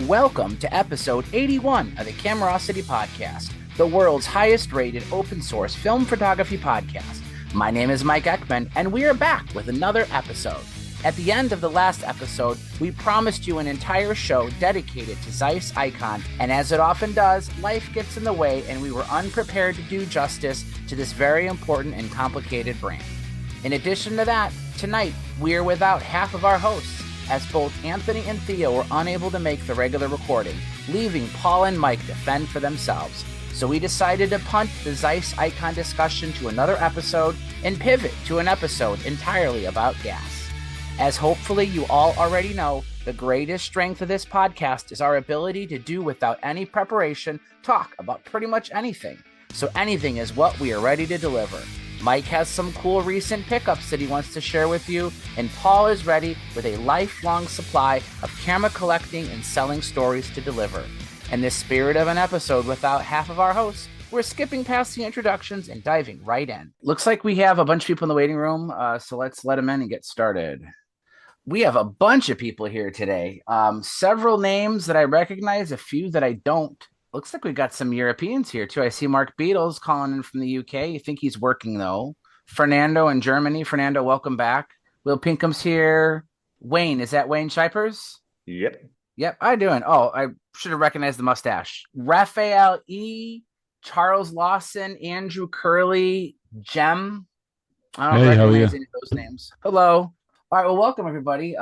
Welcome to episode 81 of the Camerosity Podcast, the world's highest rated open source film photography podcast. My name is Mike Ekman, and we are back with another episode. At the end of the last episode, we promised you an entire show dedicated to Zeiss-Ikon, and as it often does, life gets in the way and we were unprepared to do justice to this very important and complicated brand. In addition to that, tonight we are without half of our hosts, as both Antony and Theo were unable to make the regular recording, leaving Paul and Mike to fend for themselves. So we decided to punt the Zeiss-Ikon discussion to another episode and pivot to an episode entirely about gas. As hopefully you all already know, the greatest strength of this podcast is our ability to do without any preparation, talk about pretty much anything. So anything is what we are ready to deliver. Mike has some cool recent pickups that he wants to share with you, and Paul is ready with a lifelong supply of camera collecting and selling stories to deliver. In the spirit of an episode without half of our hosts, we're skipping past the introductions and diving right in. Looks like we have a bunch of people in the waiting room, so let's let them in and get started. We have a bunch of people here today. Several names that I recognize, a few that I don't. Looks like we got some Europeans here, too. I see Mark Beatles calling in from the UK. I think he's working, though. Fernando in Germany. Fernando, welcome back. Will Pinkham's here. Wayne, is that Wannes Scheipers? Yep. How you doing? Oh, I should have recognized the mustache. Rafael E, Charles Lawson, Andrew Curley, Jem. I don't recognize any of those names. Hello. All right, well, welcome, everybody.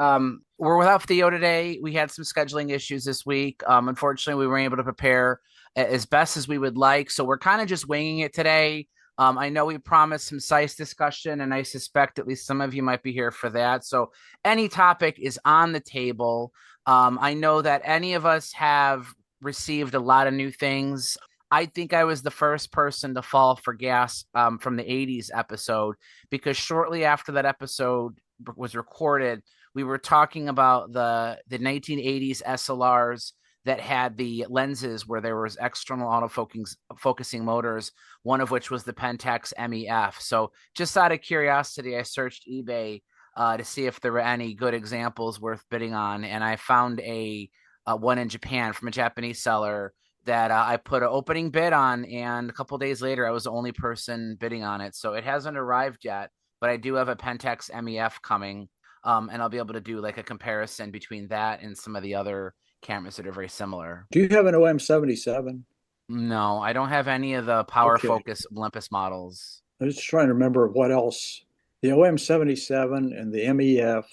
We're without Theo today. We had some scheduling issues this week. Unfortunately, we weren't able to prepare as best as we would like, so we're kind of just winging it today. I know we promised some Zeiss discussion, and I suspect at least some of you might be here for that. So any topic is on the table. I know that any of us have received a lot of new things. I think I was the first person to fall for gas from the 80s episode, because shortly after that episode was recorded, we were talking about the 1980s SLRs that had the lenses where there was external autofocusing motors, one of which was the Contax MEF. So just out of curiosity, I searched eBay to see if there were any good examples worth bidding on, and I found a one in Japan from a Japanese seller that I put an opening bid on, and a couple days later, I was the only person bidding on it. So it hasn't arrived yet, but I do have a Contax MEF coming, and I'll be able to do like a comparison between that and some of the other cameras that are very similar. Do you have an OM77? No, I don't have any of the PowerFocus Olympus models. I was just trying to remember what else. The OM77 and the MEF.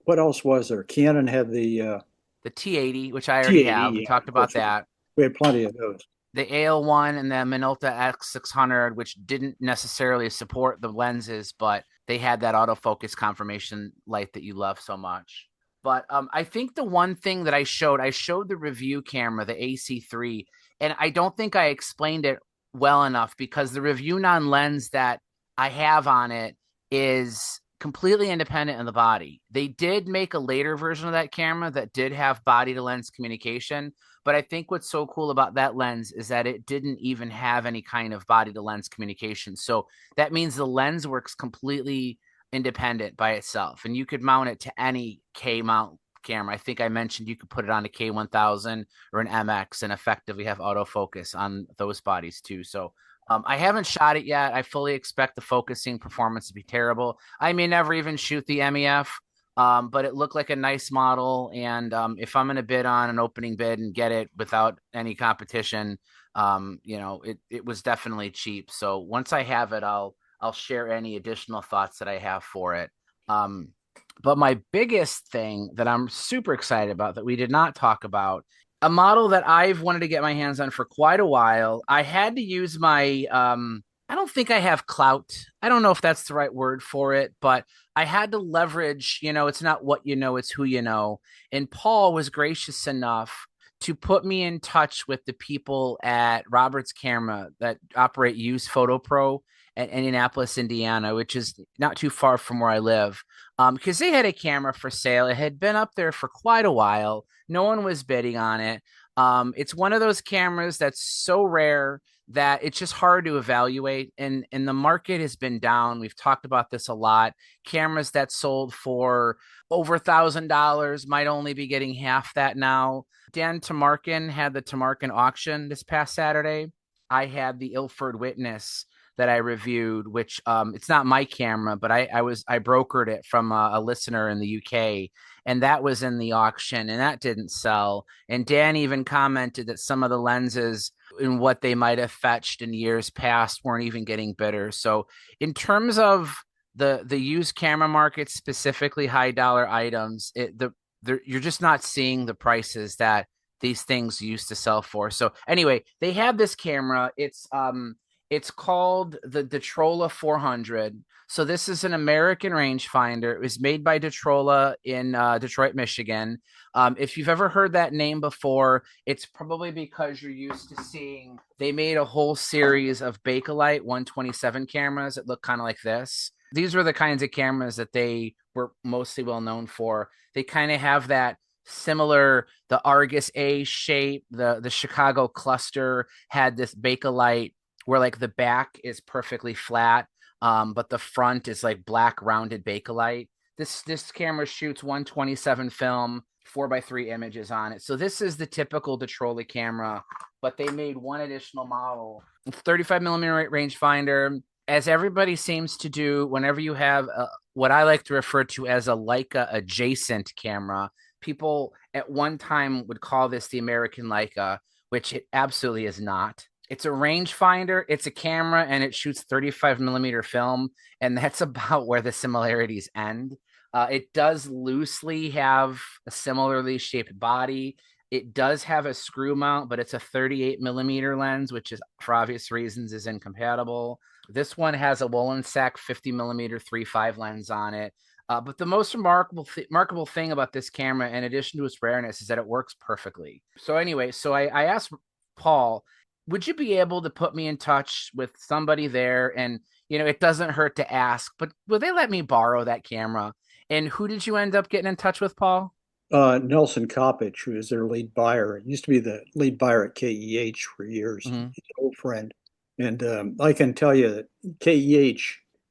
What else was there? Canon had the T80, which I already have. We talked about that. We had plenty of those. The AL1 and the Minolta X600, which didn't necessarily support the lenses, but they had that autofocus confirmation light that you love so much. But I think the one thing that I showed the review camera, the AC3, and I don't think I explained it well enough, because the review non-lens that I have on it is completely independent of the body. They did make a later version of that camera that did have body to lens communication, but I think what's so cool about that lens is that it didn't even have any kind of body to lens communication. So that means the lens works completely independent by itself, and you could mount it to any K mount camera. I think I mentioned you could put it on a K1000 or an MX and effectively have autofocus on those bodies too. So I haven't shot it yet. I fully expect the focusing performance to be terrible. I may never even shoot the MEF, but it looked like a nice model. And if I'm going to bid on an opening bid and get it without any competition, it was definitely cheap. So once I have it, I'll share any additional thoughts that I have for it. But my biggest thing that I'm super excited about that we did not talk about, a model that I've wanted to get my hands on for quite a while. I had to use my, I don't think I have clout. I don't know if that's the right word for it, but I had to leverage, it's not what you know, it's who you know. And Paul was gracious enough to put me in touch with the people at Roberts Camera that operate Use Photo Pro at Indianapolis, Indiana, which is not too far from where I live, because they had a camera for sale. It had been up there for quite a while. No one was bidding on it. It's one of those cameras that's so rare that it's just hard to evaluate. And the market has been down. We've talked about this a lot. Cameras that sold for over $1,000 might only be getting half that now. Dan Tamarkin had the Tamarkin auction this past Saturday. I had the Ilford Witness that I reviewed, which it's not my camera, but I brokered it from a listener in the UK, and that was in the auction, and that didn't sell. And Dan even commented that some of the lenses and what they might have fetched in years past weren't even getting bidder. So in terms of the used camera market, specifically high dollar items, you're just not seeing the prices that these things used to sell for. So anyway, they have this camera. It's called the Detrola 400. So this is an American rangefinder. It was made by Detrola in Detroit, Michigan. If you've ever heard that name before, it's probably because you're used to seeing they made a whole series of Bakelite 127 cameras that look kind of like this. These were the kinds of cameras that they were mostly well known for. They kind of have that similar, the Argus A shape. The Chicago cluster had this Bakelite where like the back is perfectly flat, but the front is like black rounded Bakelite. This camera shoots 127 film, 4x3 images on it. So this is the typical Detrola camera, but they made one additional model, 35 millimeter rangefinder. As everybody seems to do, whenever you have what I like to refer to as a Leica adjacent camera, people at one time would call this the American Leica, which it absolutely is not. It's a rangefinder, it's a camera, and it shoots 35 millimeter film, and that's about where the similarities end. It does loosely have a similarly shaped body. It does have a screw mount, but it's a 38 millimeter lens, which is, for obvious reasons, is incompatible. This one has a Wollensak 50 millimeter 3.5 lens on it. But the most remarkable thing about this camera, in addition to its rareness, is that it works perfectly. So anyway, I asked Paul, would you be able to put me in touch with somebody there? And, it doesn't hurt to ask, but will they let me borrow that camera? And who did you end up getting in touch with, Paul? Nelson Coppage, who is their lead buyer, used to be the lead buyer at KEH for years. Mm-hmm. He's an old friend. And I can tell you that KEH,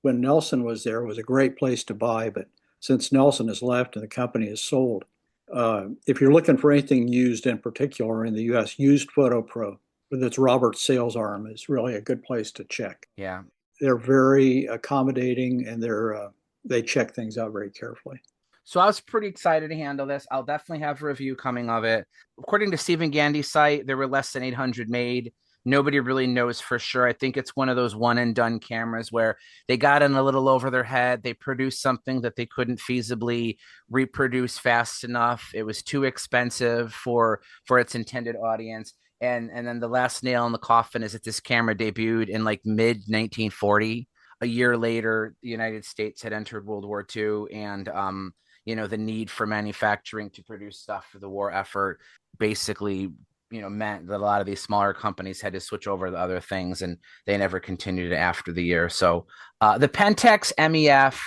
when Nelson was there, was a great place to buy. But since Nelson has left and the company has sold, if you're looking for anything used in particular in the U.S., used Photo Pro with its Robert sales arm is really a good place to check. Yeah. They're very accommodating and they check things out very carefully. So I was pretty excited to handle this. I'll definitely have a review coming of it. According to Stephen Gandy's site, there were less than 800 made. Nobody really knows for sure. I think it's one of those one and done cameras where they got in a little over their head. They produced something that they couldn't feasibly reproduce fast enough. It was too expensive for its intended audience. And then the last nail in the coffin is that this camera debuted in like mid 1940. A year later, the United States had entered World War II, and the need for manufacturing to produce stuff for the war effort basically, meant that a lot of these smaller companies had to switch over to other things, and they never continued after the year. So the Pentax MEF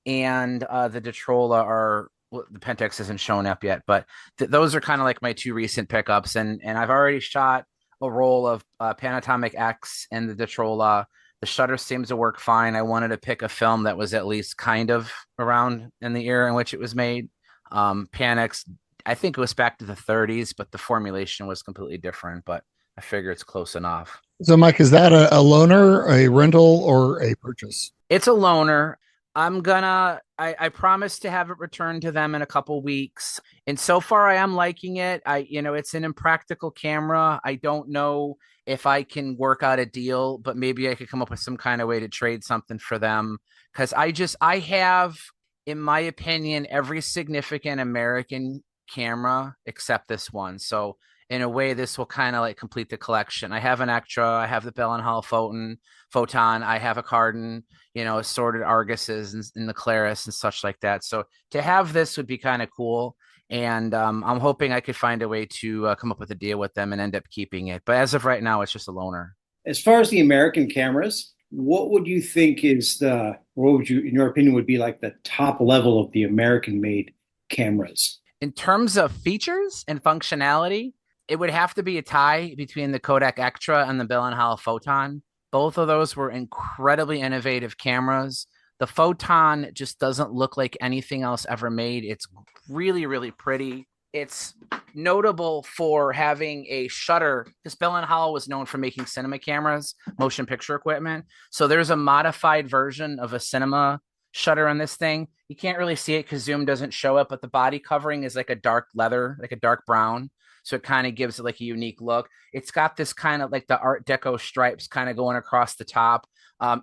and the Detrola are, well, the Pentax isn't shown up yet, but those are kind of like my two recent pickups. And I've already shot a roll of Panatomic X and the Detrola. The shutter seems to work fine. I wanted to pick a film that was at least kind of around in the era in which it was made. Panax, I think it was back to the 30s, but the formulation was completely different. But I figure it's close enough. So, Mike, is that a loaner, a rental, or a purchase? It's a loaner. I promise to have it returned to them in a couple weeks. And so far I am liking it. It's an impractical camera. I don't know if I can work out a deal, but maybe I could come up with some kind of way to trade something for them. Cause I have, in my opinion, every significant American camera except this one. So in a way, this will kind of like complete the collection. I have an Extra, I have the Bell and Howell Photon, I have a Cardin, assorted Arguses and the Claris and such like that. So to have this would be kind of cool. And I'm hoping I could find a way to come up with a deal with them and end up keeping it. But as of right now, it's just a loaner. As far as the American cameras, what would you think what would you, in your opinion, would be like the top level of the American made cameras? In terms of features and functionality, It would have to be a tie between the Kodak Extra and the Bill and Howell Photon. Both of those were incredibly innovative cameras. The Photon just doesn't look like anything else ever made. It's really, really pretty. It's notable for having a shutter, because Bill and Howell was known for making cinema cameras, motion picture equipment. So there's a modified version of a cinema shutter on this thing. You can't really see it because zoom doesn't show it, but the body covering is like a dark leather, like a dark brown. So it kind of gives it like a unique look. It's got this kind of like the Art Deco stripes kind of going across the top.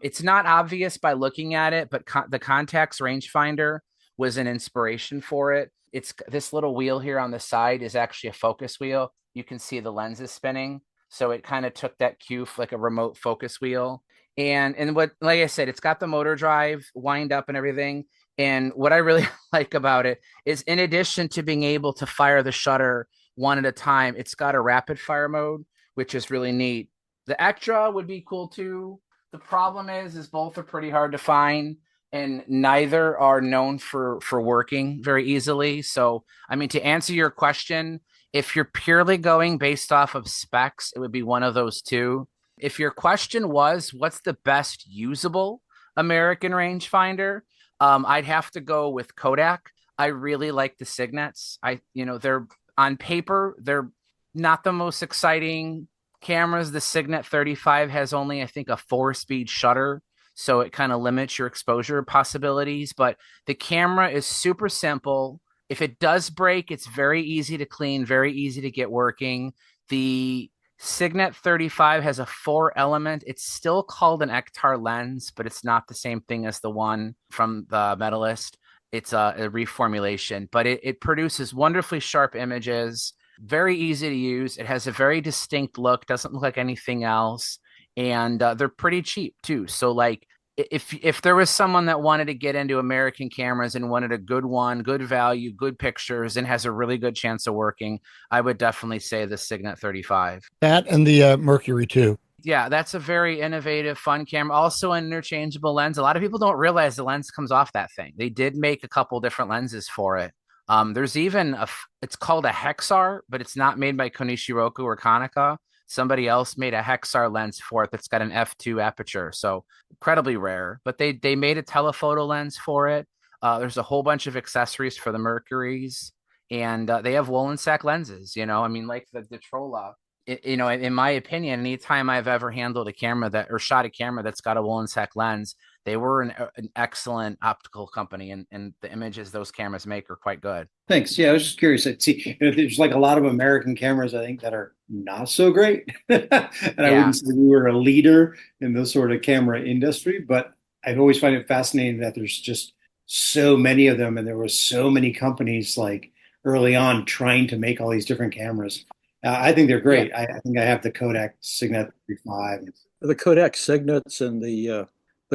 It's not obvious by looking at it, but the Contax rangefinder was an inspiration for it. It's this little wheel here on the side is actually a focus wheel. You can see the lenses spinning. So it kind of took that cue like a remote focus wheel. And what, like I said, it's got the motor drive wind up and everything. And what I really like about it is, in addition to being able to fire the shutter one at a time, it's got a rapid fire mode, which is really neat. The Extra would be cool too. The problem is both are pretty hard to find, and neither are known for working very easily. So, I mean, to answer your question, if you're purely going based off of specs, it would be one of those two. If your question was, what's the best usable American rangefinder? I'd have to go with Kodak. I really like the Signets. They're on paper, they're not the most exciting cameras. The Signet 35 has only, I think, a 4-speed shutter, so it kind of limits your exposure possibilities. But the camera is super simple. If it does break, it's very easy to clean, very easy to get working. The Signet 35 has a 4-element. It's still called an Ektar lens, but it's not the same thing as the one from the Medalist. It's a reformulation, but it produces wonderfully sharp images, very easy to use. It has a very distinct look, doesn't look like anything else, and they're pretty cheap too. So like, if there was someone that wanted to get into American cameras and wanted a good one, good value, good pictures, and has a really good chance of working, I would definitely say the Signet 35. That and the Mercury too. Yeah, that's a very innovative, fun camera. Also an interchangeable lens. A lot of people don't realize the lens comes off that thing. They did make a couple different lenses for it. There's even it's called a Hexar, but it's not made by Konishiroku or Konica. Somebody else made a Hexar lens for it that's got an f2 aperture, so incredibly rare. But they made a telephoto lens for it. There's a whole bunch of accessories for the Mercuries, and they have woolen sack lenses. I mean, like the Trolla. In my opinion, anytime I've ever handled a camera or shot a camera that's got a woolen sack lens, they were an excellent optical company, and the images those cameras make are quite good. Thanks. Yeah, I was just curious. There's like a lot of American cameras, I think, that are not so great. And I wouldn't say we were a leader in the sort of camera industry, but I always find it fascinating that there's just so many of them, and there were so many companies like early on trying to make all these different cameras. I think they're great. Yeah. I think I have the Kodak Signet 35. The Kodak Signets and the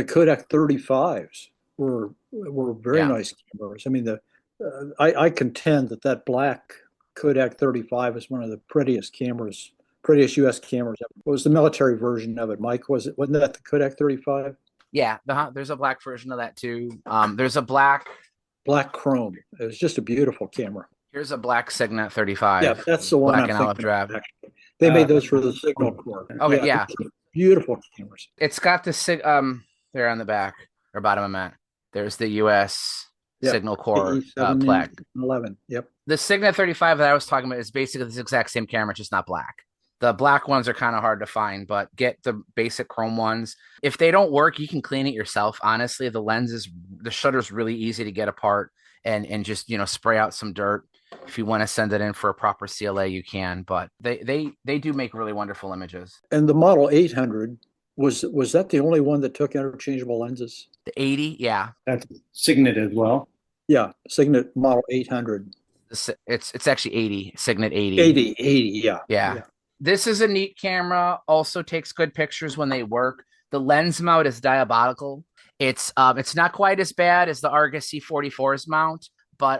Kodak 35s were very nice cameras. I mean, I contend that black Kodak 35 is one of the prettiest U.S. cameras ever. What was the military version of it, Mike? Wasn't that the Kodak 35? Yeah, there's a black version of that too. There's a black chrome. It was just a beautiful camera. Here's a black Signet 35. Yeah, that's the one. Black and olive drab. They made those for the Signal Corps. Okay, yeah. Beautiful cameras. It's got the there on the back or bottom of that. There's the U.S. Signal Corps plaque. 11. Yep. The Signet 35 that I was talking about is basically this exact same camera, just not black. The black ones are kind of hard to find, but get the basic chrome ones. If they don't work, you can clean it yourself. Honestly, the shutter's really easy to get apart and just spray out some dirt. If you want to send it in for a proper CLA, you can, but they do make really wonderful images. And the Model 800, was that the only one that took interchangeable lenses? The 80, yeah. That's Signet as well. Yeah, Signet Model 800. It's actually 80, Signet 80. 80, yeah. This is a neat camera, also takes good pictures when they work. The lens mount is diabolical. It's not quite as bad as the Argus C44's mount, but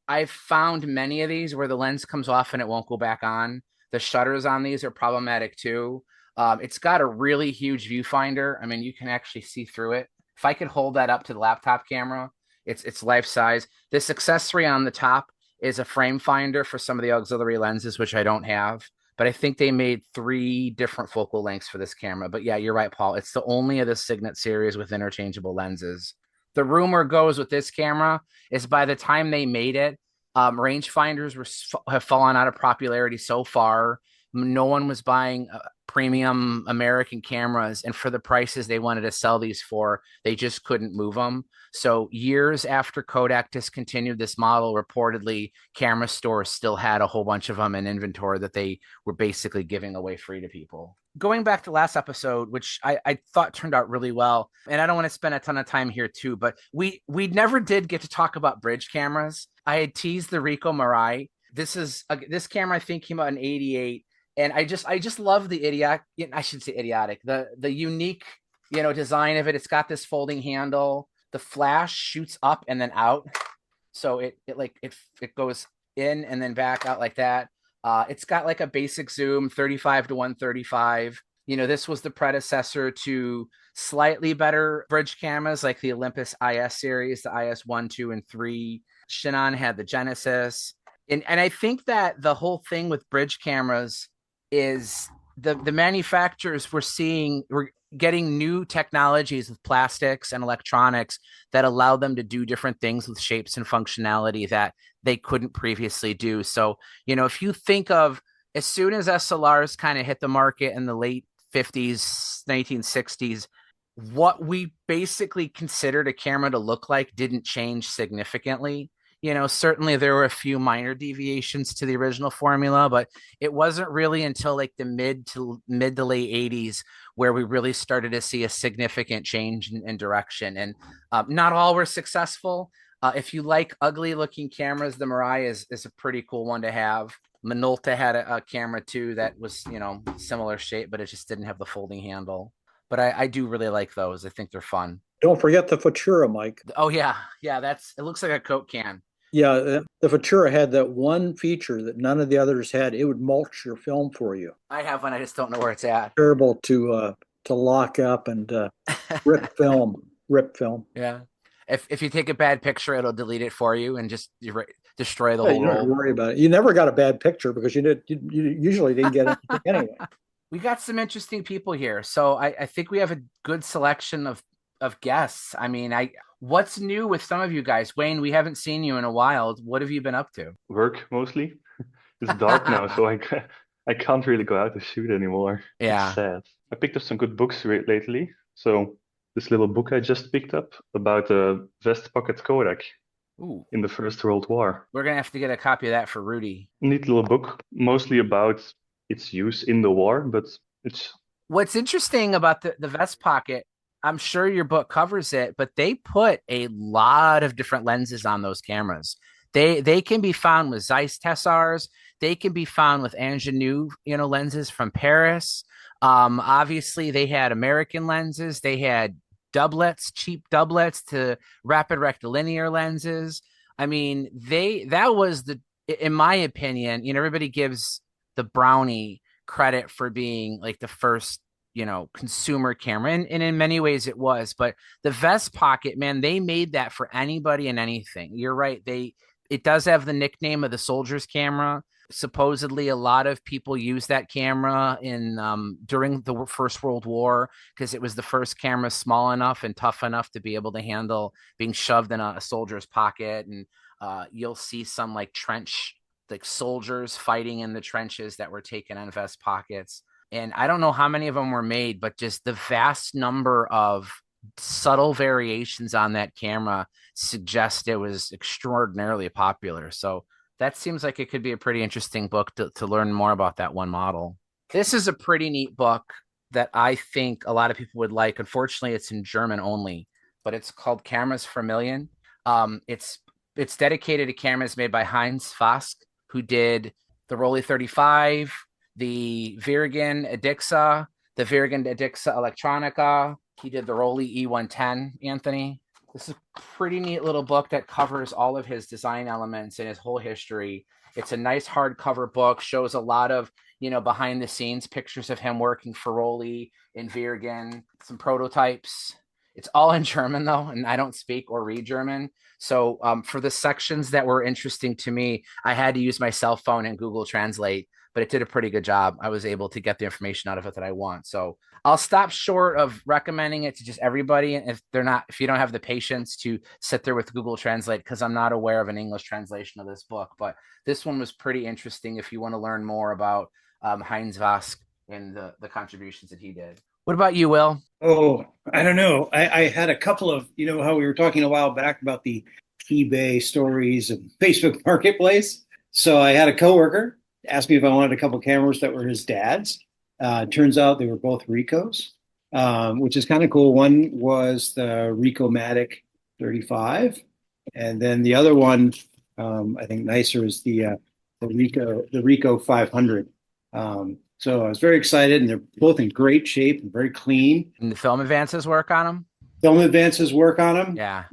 I've found many of these where the lens comes off and it won't go back on. The shutters on these are problematic too. It's got a really huge viewfinder. I mean, you can actually see through it. If I could hold that up to the laptop camera, it's life size. This accessory on the top is a frame finder for some of the auxiliary lenses, which I don't have. But I think they made 3 different focal lengths for this camera. But yeah, you're right, Paul. It's the only of the Signet series with interchangeable lenses. The rumor goes with this camera is by the time they made it, rangefinders have fallen out of popularity so far. No one was buying premium American cameras, and for the prices they wanted to sell these for, they just couldn't move them. So years after Kodak discontinued this model, reportedly camera stores still had a whole bunch of them in inventory that they were basically giving away free to people. Going back to last episode, which I thought turned out really well, and I don't want to spend a ton of time here too, but we never did get to talk about bridge cameras. I had teased the Ricoh Mirai. This camera I think came out in '88. And I just love the the unique, design of it. It's got this folding handle. The flash shoots up and then out. So it goes in and then back out like that. It's got like a basic zoom, 35 to 135. This was the predecessor to slightly better bridge cameras like the Olympus IS series, the IS 1, 2, and 3. Shannon had the Genesis. And I think that the whole thing with bridge cameras is the manufacturers we're getting new technologies with plastics and electronics that allow them to do different things with shapes and functionality that they couldn't previously do. So, if you think of as soon as SLRs kind of hit the market in the late 50s, 1960s, what we basically considered a camera to look like didn't change significantly. Certainly there were a few minor deviations to the original formula, but it wasn't really until like the mid to late 80s where we really started to see a significant change in direction. And not all were successful. If you like ugly looking cameras, the Mirai is a pretty cool one to have. Minolta had a camera too that was, similar shape, but it just didn't have the folding handle. But I do really like those. I think they're fun. Don't forget the Futura, Mike. Oh yeah. It looks like a Coke can. Yeah, the Futura had that one feature that none of the others had. It would mulch your film for you. I have one. I just don't know where it's at. Terrible to lock up and rip film. Yeah. If you take a bad picture, it'll delete it for you and just destroy the Yeah, whole you don't roll. have to worry about it. You never got a bad picture because you usually didn't get anything anyway. We got some interesting people here. So I think we have a good selection of guests. I mean, what's new with some of you guys? Wayne, we haven't seen you in a while. What have you been up to? Work mostly. It's dark now, so I can't really go out to shoot anymore. Yeah. It's sad. I picked up some good books lately. So this little book I just picked up about the Vest Pocket Kodak in the First World War. We're going to have to get a copy of that for Rudy. Neat little book, mostly about its use in the war, but it's... What's interesting about the Vest Pocket, I'm sure your book covers it, but they put a lot of different lenses on those cameras. They can be found with Zeiss Tessars. They can be found with Ingenue, lenses from Paris. Obviously, they had American lenses. They had doublets, cheap doublets to rapid rectilinear lenses. I mean, that was in my opinion, everybody gives the Brownie credit for being like the first, consumer camera. And in many ways it was, but the Vest Pocket, man, they made that for anybody and anything. You're right. It does have the nickname of the soldier's camera. Supposedly a lot of people used that camera during the First World War because it was the first camera small enough and tough enough to be able to handle being shoved in a soldier's pocket. And you'll see some like soldiers fighting in the trenches that were taken on Vest Pockets. And I don't know how many of them were made, but just the vast number of subtle variations on that camera suggest it was extraordinarily popular. So that seems like it could be a pretty interesting book to learn more about that one model. This is a pretty neat book that I think a lot of people would like. Unfortunately, it's in German only, but it's called Cameras for Million. It's dedicated to cameras made by Heinz Fask, who did the Rolleiflex 35, the Virgin Adixa, the Virgin Adixa Electronica. He did the Rolleiflex E110, Anthony. This is a pretty neat little book that covers all of his design elements and his whole history. It's a nice hardcover book, shows a lot of, behind the scenes pictures of him working for Rolleiflex and Virgin, some prototypes. It's all in German though, and I don't speak or read German. So for the sections that were interesting to me, I had to use my cell phone and Google Translate, but it did a pretty good job. I was able to get the information out of it that I want. So I'll stop short of recommending it to just everybody. And if you don't have the patience to sit there with Google Translate, because I'm not aware of an English translation of this book, but this one was pretty interesting if you want to learn more about Heinz Vosk and the contributions that he did. What about you, Will? Oh, I don't know. I had a couple of, how we were talking a while back about the eBay stories and Facebook Marketplace. So I had a coworker ask me if I wanted a couple cameras that were his dad's. Turns out they were both Ricos, which is kind of cool. One was the Ricomatic 35, and then the other one, I think nicer, is the Rico 500. So I was very excited, and they're both in great shape and very clean. And the film advances work on them? Film advances work on them. Yeah.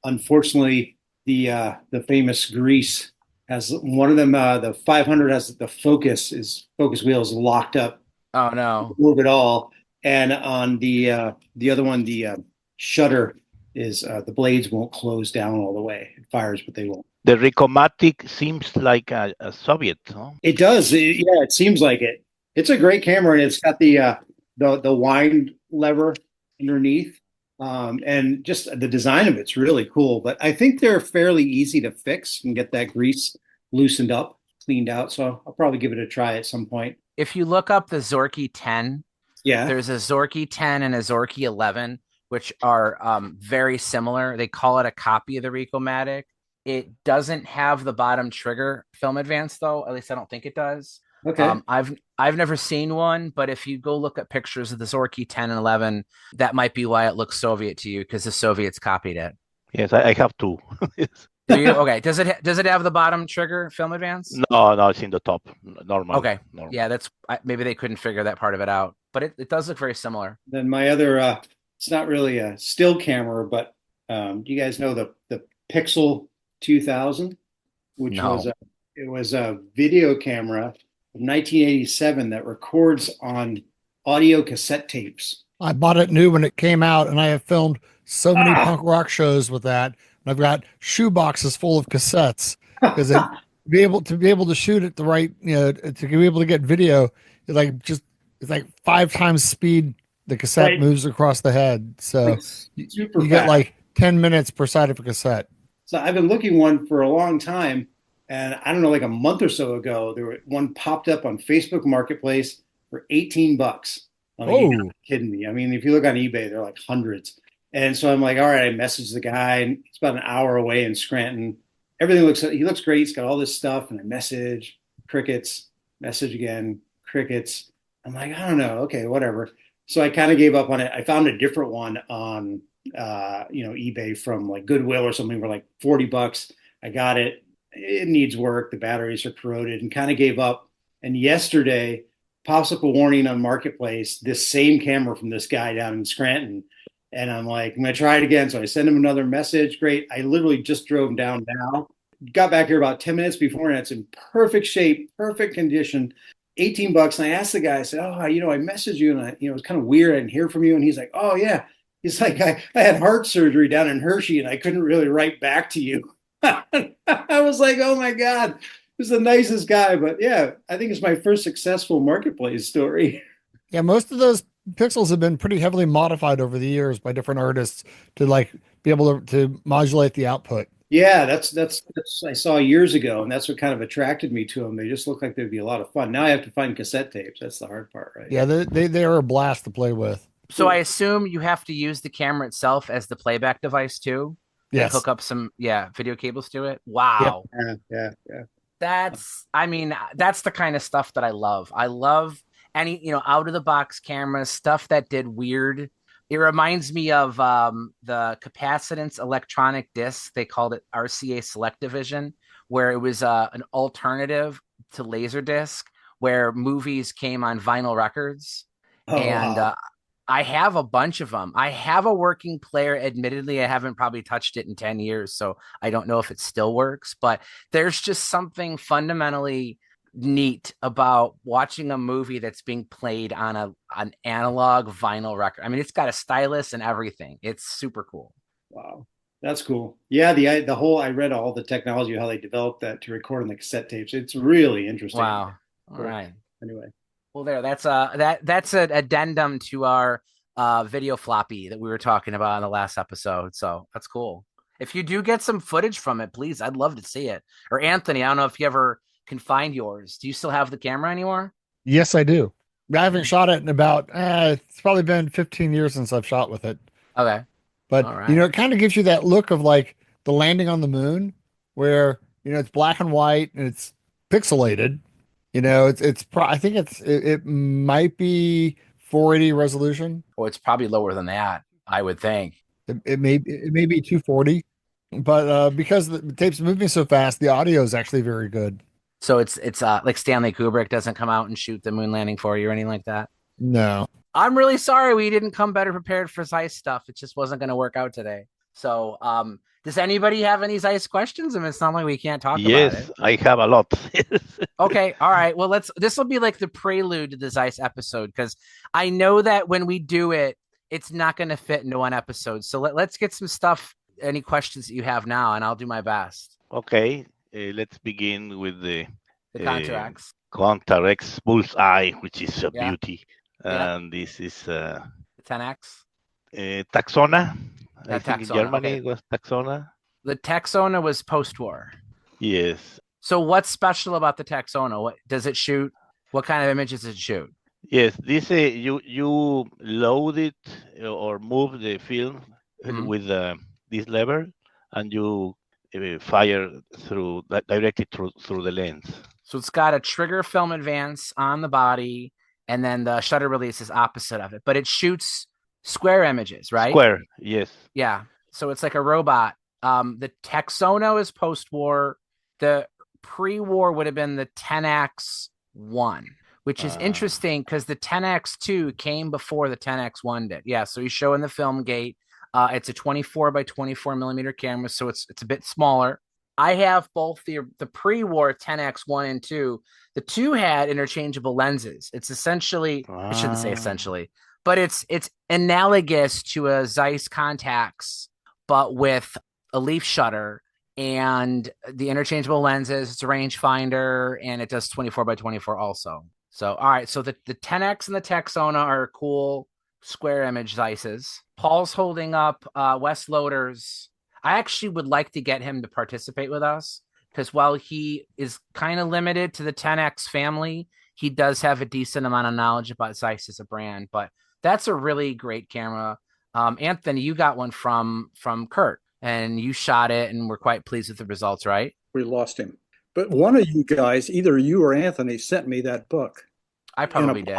Unfortunately, the famous grease has one of them. The 500 has the focus wheel is locked up. Oh no! Move it all. And on the other one, the shutter is the blades won't close down all the way. It fires, but they won't. The Ricomatic seems like a Soviet, huh? It does. It seems like it. It's a great camera, and it's got the wind lever underneath, and just the design of it's really cool. But I think they're fairly easy to fix and get that grease loosened up, cleaned out. So I'll probably give it a try at some point. If you look up the Zorky 10, there's a Zorky 10 and a Zorky 11, which are very similar. They call it a copy of the Ricomatic. It doesn't have the bottom trigger film advance, though. At least I don't think it does. Okay. I've never seen one, but if you go look at pictures of the Zorky 10 and 11, that might be why it looks Soviet to you, because the Soviets copied it. Yes, I have two. Do you? Okay. Does it have the bottom trigger film advance? No, it's in the top. Normal. Okay. Normal. Yeah, that's maybe they couldn't figure that part of it out, but it does look very similar. Then my other, it's not really a still camera, but do you guys know the Pixel 2000, which was a video camera from 1987 that records on audio cassette tapes. I bought it new when it came out, and I have filmed so many punk rock shows with that. And I've got shoe boxes full of cassettes because to be able to shoot at the right, to be able to get video, it's like 5 times speed the cassette moves across the head. So you get like 10 minutes per side of a cassette. So I've been looking one for a long time, and I don't know, like a month or so ago, one popped up on Facebook Marketplace for $18. I mean, you're not kidding me. I mean, if you look on eBay, they're like hundreds. And so I'm like, all right, I messaged the guy, and it's about an hour away in Scranton. He looks great. He's got all this stuff, and I message, crickets, message again, crickets. I'm like, I don't know. Okay, whatever. So I kind of gave up on it. I found a different one on, eBay from like Goodwill or something for like $40. I got it. It needs work. The batteries are corroded, and kind of gave up. And yesterday pops up a warning on Marketplace, this same camera from this guy down in Scranton. And I'm like, I'm going to try it again. So I send him another message. Great. I literally just drove down now. Got back here about 10 minutes before, and it's in perfect shape, perfect condition. $18. And I asked the guy, I said, I messaged you, and it was kind of weird. I didn't hear from you. And he's like, oh, yeah. He's like, I had heart surgery down in Hershey, and I couldn't really write back to you. I was like, oh, my God. He's the nicest guy. But, yeah, I think it's my first successful Marketplace story. Yeah, most of those pixels have been pretty heavily modified over the years by different artists to be able to modulate the output. Yeah, that's I saw years ago, and that's what kind of attracted me to them. They just look like they'd be a lot of fun. Now I have to find cassette tapes. That's the hard part, right? Yeah, they are a blast to play with. So I assume you have to use the camera itself as the playback device too. Yes. Hook up some video cables to it. Wow. Yeah. That's the kind of stuff that I love. I love any out of the box cameras, stuff that did weird. It reminds me of the capacitance electronic disc. They called it RCA Selectivision, where it was an alternative to Laserdisc, where movies came on vinyl records. Wow. I have a bunch of them. I have a working player. Admittedly, I haven't probably touched it in 10 years, so I don't know if it still works, but there's just something fundamentally neat about watching a movie that's being played on an analog vinyl record. I mean, it's got a stylus and everything. It's super cool. Wow. That's cool. Yeah, the whole I read all the technology, how they developed that to record on the cassette tapes. It's really interesting. Wow. All right. Anyway. Well, that's an addendum to our video floppy that we were talking about in the last episode. So that's cool. If you do get some footage from it, please, I'd love to see it. Or Anthony, I don't know if you ever can find yours. Do you still have the camera anymore? Yes, I do. I haven't shot it in about it's probably been 15 years since I've shot with it. Okay. But All right. you know, it kind of gives you that look of like the landing on the moon, where you know it's black and white and it's pixelated. You know, I think it might be 480 resolution. Oh, it's probably lower than that, I would think. It may be 240, but because the tape's moving so fast, the audio is actually very good. So it's like Stanley Kubrick doesn't come out and shoot the moon landing for you or anything like that. No. I'm really sorry we didn't come better prepared for Zeiss stuff. It just wasn't going to work out today. So, does anybody have any Zeiss questions? I mean, it's not like we can't talk about it. Yes, I have a lot. Okay, all right. Well, this will be like the prelude to the Zeiss episode, because I know that when we do it, it's not going to fit into one episode. So let's get some stuff, any questions that you have now, and I'll do my best. Okay, let's begin with the Contarex. Contarex Bullseye, which is a beauty. And this is the Tenax. Taxona. I think in Germany okay. It was Taxona. The Taxona was post-war. Yes. So what's special about the Taxona? What does it shoot? What kind of images does it shoot? Yes, this you load it or move the film with this lever, and you fire directly through the lens. So it's got a trigger film advance on the body, and then the shutter release is opposite of it, but it shoots square images, right? Square, yes. Yeah. So it's like a robot. The Taxona is post-war. The pre-war would have been the Tenax 1, which is interesting because the Tenax 2 came before the Tenax 1 did. Yeah. So you show in the film gate. It's a 24 by 24 millimeter camera, so it's a bit smaller. I have both the pre-war Tenax 1 and 2. The 2 had interchangeable lenses. It's essentially, I shouldn't say essentially, but it's analogous to a Zeiss Contax, but with a leaf shutter and the interchangeable lenses. It's a rangefinder, and it does 24 by 24 also. So, all right. So the Tenax and the Taxona are cool square image Zeisses. Paul's holding up Wes Loader's. I actually would like to get him to participate with us, because while he is kind of limited to the 10X family, he does have a decent amount of knowledge about Zeiss as a brand. But that's a really great camera. Anthony, you got one from Kurt, and you shot it and were quite pleased with the results, right? We lost him. But one of you guys, either you or Anthony, sent me that book. I probably did.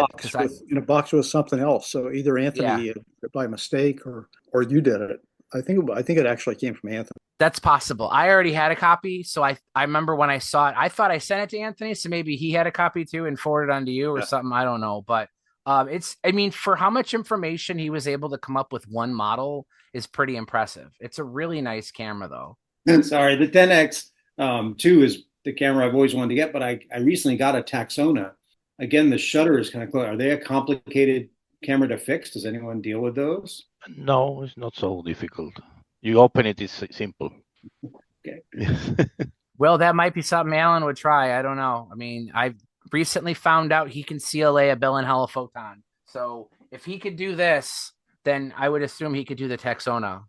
In a box with something else. So either Anthony by mistake or you did it. I think it actually came from Anthony. That's possible. I already had a copy, so I remember when I saw it, I thought I sent it to Anthony, so maybe he had a copy too and forwarded it on to you or something. I don't know, but for how much information he was able to come up with one model is pretty impressive. It's a really nice camera, though. Sorry, the 10X 2 is the camera I've always wanted to get, but I recently got a Taxona. Again, the shutter is kind of close. Are they a complicated camera to fix? Does anyone deal with those? No, it's not so difficult. You open it, it's simple. Okay. Well, that might be something Alan would try. I don't know. I mean, I've recently found out he can CLA a Bill and Heliphoton. So if he could do this, then I would assume he could do the Taxona.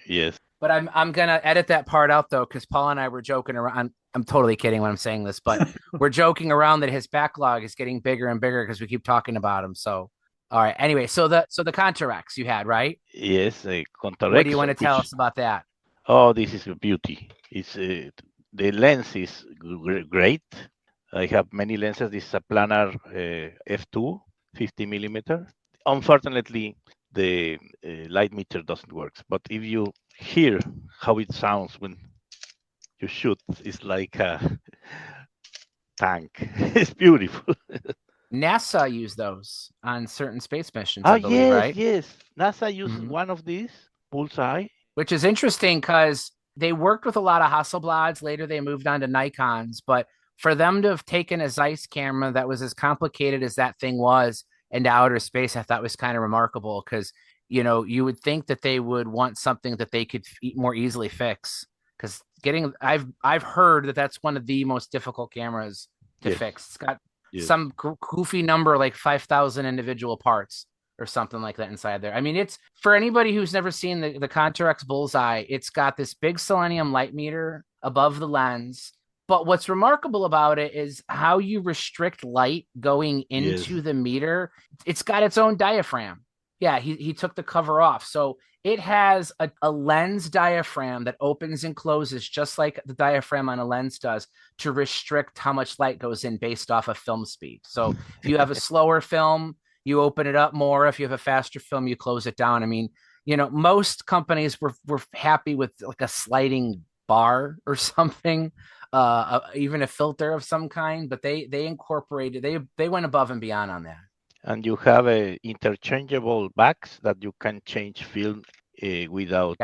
Yes. But I'm gonna edit that part out though, because Paul and I were joking around. I'm totally kidding when I'm saying this, but we're joking around that his backlog is getting bigger and bigger because we keep talking about him. So, all right. Anyway, so the Contarex you had, right? Yes, Contarex. What do you want to tell us about that? Oh, this is a beauty. It's the lens is great. I have many lenses. This is a planar f2, 50 millimeter. Unfortunately, the light meter doesn't work. But if you hear how it sounds when you shoot, it's like a tank. It's beautiful. NASA used those on certain space missions, I believe, yes, right? Yes. NASA used one of these, Bullseye. Which is interesting because they worked with a lot of Hasselblads. Later, they moved on to Nikons. But for them to have taken a Zeiss camera that was as complicated as that thing was into outer space, I thought was kind of remarkable because, you know, you would think that they would want something that they could more easily fix. Because I've heard that that's one of the most difficult cameras to fix. It's got some goofy number, like 5,000 individual parts or something like that inside there. I mean, it's for anybody who's never seen the Contarex Bullseye, it's got this big selenium light meter above the lens. But what's remarkable about it is how you restrict light going into the meter. It's got its own diaphragm. Yeah, he took the cover off. So it has a lens diaphragm that opens and closes just like the diaphragm on a lens does to restrict how much light goes in based off of film speed. So if you have a slower film, you open it up more. If you have a faster film, you close it down. I mean, you know, most companies were happy with like a sliding bar or something, even a filter of some kind, but they incorporated, they went above and beyond on that. And you have a interchangeable backs that you can change film without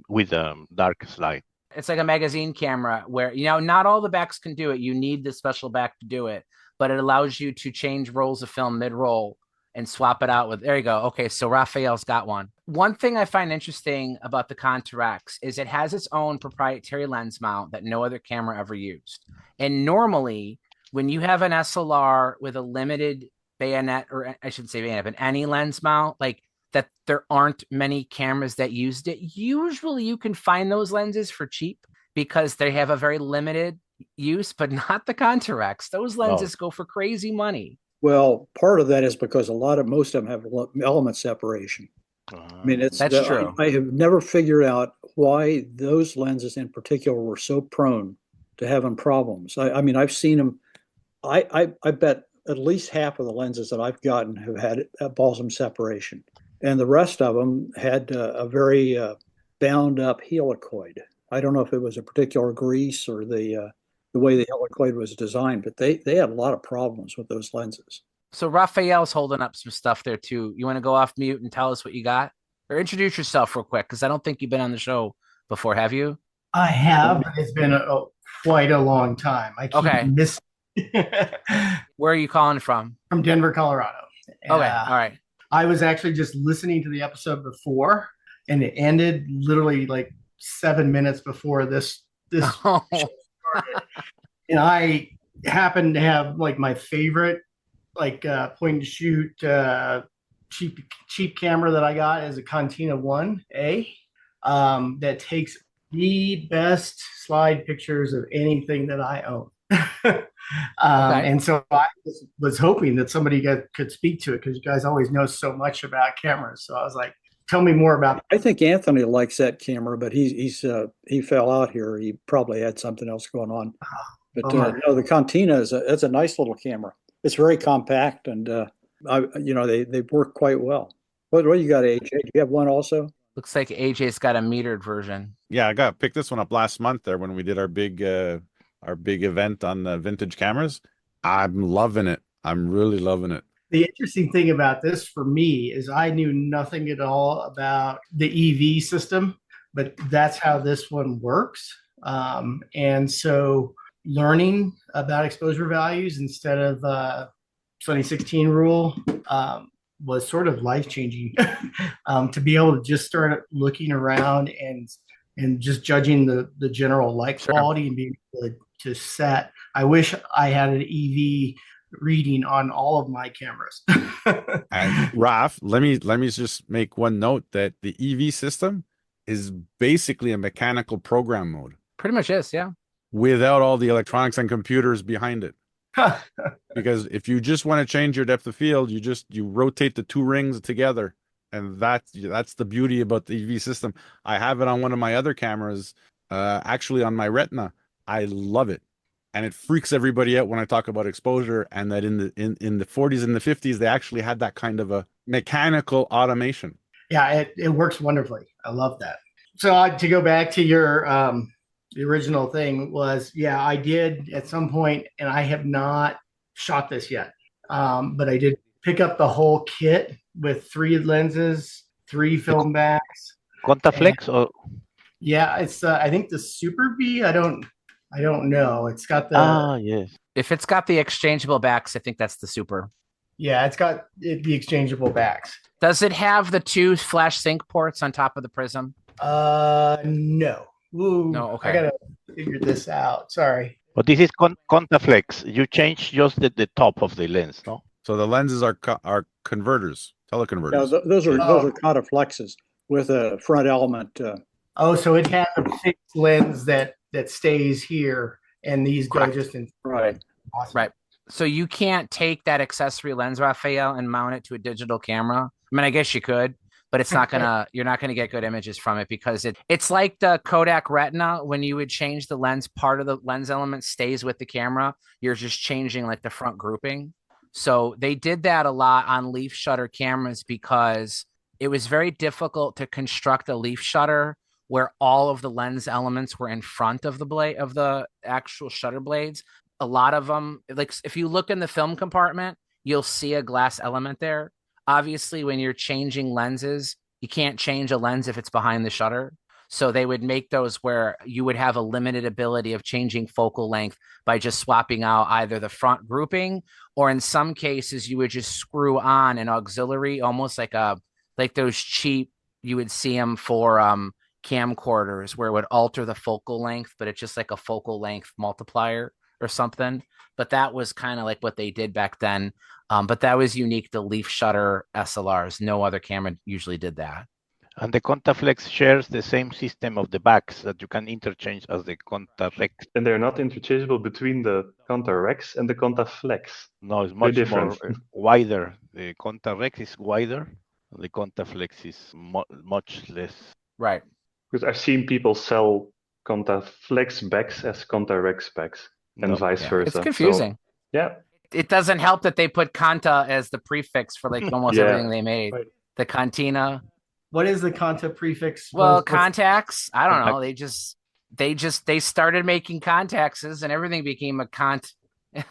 with dark slide. It's like a magazine camera where, you know, not all the backs can do it. You need the special back to do it, but it allows you to change rolls of film mid-roll and swap it out with, there you go. Okay, so Rafael's got one. One thing I find interesting about the Contarex is it has its own proprietary lens mount that no other camera ever used. And normally, when you have an SLR with a limited bayonet, or I shouldn't say bayonet, but any lens mount, like that there aren't many cameras that used it. Usually you can find those lenses for cheap because they have a very limited use, but not the Contarex. Those lenses go for crazy money. Well, part of that is because most of them have element separation. I mean, that's true. I have never figured out why those lenses in particular were so prone to having problems. I mean, I've seen them. I bet at least half of the lenses that I've gotten have had balsam separation, and the rest of them had a very bound up helicoid. I don't know if it was a particular grease or the way the helicoid was designed, but they had a lot of problems with those lenses. So Rafael's holding up some stuff there too. You want to go off mute and tell us what you got? Or introduce yourself real quick, because I don't think you've been on the show before, have you? I have, but it's been quite a long time. I keep missing. Where are you calling from? From Denver, Colorado. Okay, all right. I was actually just listening to the episode before, and it ended literally like 7 minutes before this show started. And I happened to have like my favorite point and shoot cheap camera that I got is a Contina 1A that takes the best slide pictures of anything that I own. And so I was hoping that somebody could speak to it because you guys always know so much about cameras. So I was like, tell me more about it. I think Anthony likes that camera, but he fell out here. He probably had something else going on. But no, the Contina it's a nice little camera. It's very compact, and they work quite well. What do you got, AJ? Do you have one also? Looks like AJ's got a metered version. Yeah, I picked this one up last month there when we did our big event on the vintage cameras. I'm loving it. I'm really loving it. The interesting thing about this for me is I knew nothing at all about the EV system, but that's how this one works. And so learning about exposure values instead of 2016 rule was sort of life-changing. To be able to just start looking around and just judging the general light quality and being able to set. I wish I had an EV reading on all of my cameras. And Raf, let me just make one note that the EV system is basically a mechanical program mode. Pretty much is, yeah. Without all the electronics and computers behind it. Because if you just want to change your depth of field, you rotate the two rings together, and that's the beauty about the EV system. I have it on one of my other cameras, actually on my Retina. I love it, and it freaks everybody out when I talk about exposure, and that in the 40s and the 50s they actually had that kind of a mechanical automation. Yeah, it works wonderfully. I love that. So to go back to your the original thing was, I did at some point, and I have not shot this yet, but I did pick up the whole kit with 3 lenses, 3 film backs. Contaflex or? Yeah, it's I think the Super B. I don't I don't know. It's got the yes. If it's got the exchangeable backs, I think that's the Super. Yeah, it's got the exchangeable backs. Does it have the 2 flash sync ports on top of the prism? No. Ooh, No, okay. I gotta figure this out. Sorry. But this is Contaflex. You change just the top of the lens, no? So the lenses are converters, teleconverters. No, those are Contaflexes with a front element. So it has a fixed lens that stays here, and these go just in. Right. Awesome. Right. So you can't take that accessory lens, Rafael, and mount it to a digital camera. I mean, I guess you could, but it's not you're not gonna get good images from it because it's like the Kodak Retina. When you would change the lens, part of the lens element stays with the camera. You're just changing like the front grouping. So they did that a lot on leaf shutter cameras because it was very difficult to construct a leaf shutter where all of the lens elements were in front of the blade of the actual shutter blades. A lot of them, like if you look in the film compartment, you'll see a glass element there. Obviously, when you're changing lenses, you can't change a lens if it's behind the shutter. So they would make those where you would have a limited ability of changing focal length by just swapping out either the front grouping, or in some cases, you would just screw on an auxiliary, almost like those cheap, you would see them for camcorders where it would alter the focal length, but it's just like a focal length multiplier or something. But that was kind of like what they did back then. But that was unique to leaf shutter SLRs. No other camera usually did that. And the Contaflex shares the same system of the backs that you can interchange as the Contarex. And they're not interchangeable between the Contarex and the Contaflex. No, it's much more wider. The Contarex is wider. The Contaflex is much less. Right. Because I've seen people sell Contaflex backs as Contarex backs and vice versa. It's confusing. So, yeah. It doesn't help that they put Conta as the prefix for like almost everything they made. Right. The Contina. What is the Conta prefix? Well, Contax. I don't know. They started making Contaxes and everything became a Cont. I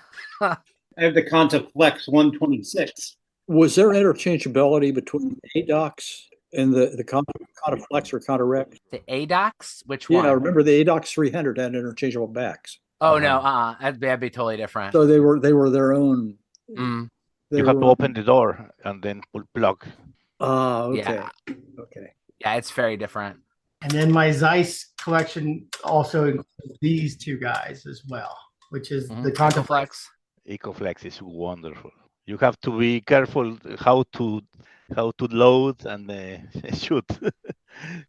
have the Contaflex 126. Was there interchangeability between ADOX and the Contaflex or Contarex? The ADOX? Which one? Yeah, I remember the ADOX 300 had interchangeable backs. Oh no, that'd be totally different. So they were their own. You have to open the door and then pull plug. Oh, okay. Yeah. Okay. Yeah, it's very different. And then my Zeiss collection also includes these two guys as well, which is the Contaflex. Ecoflex is wonderful. You have to be careful how to load and shoot.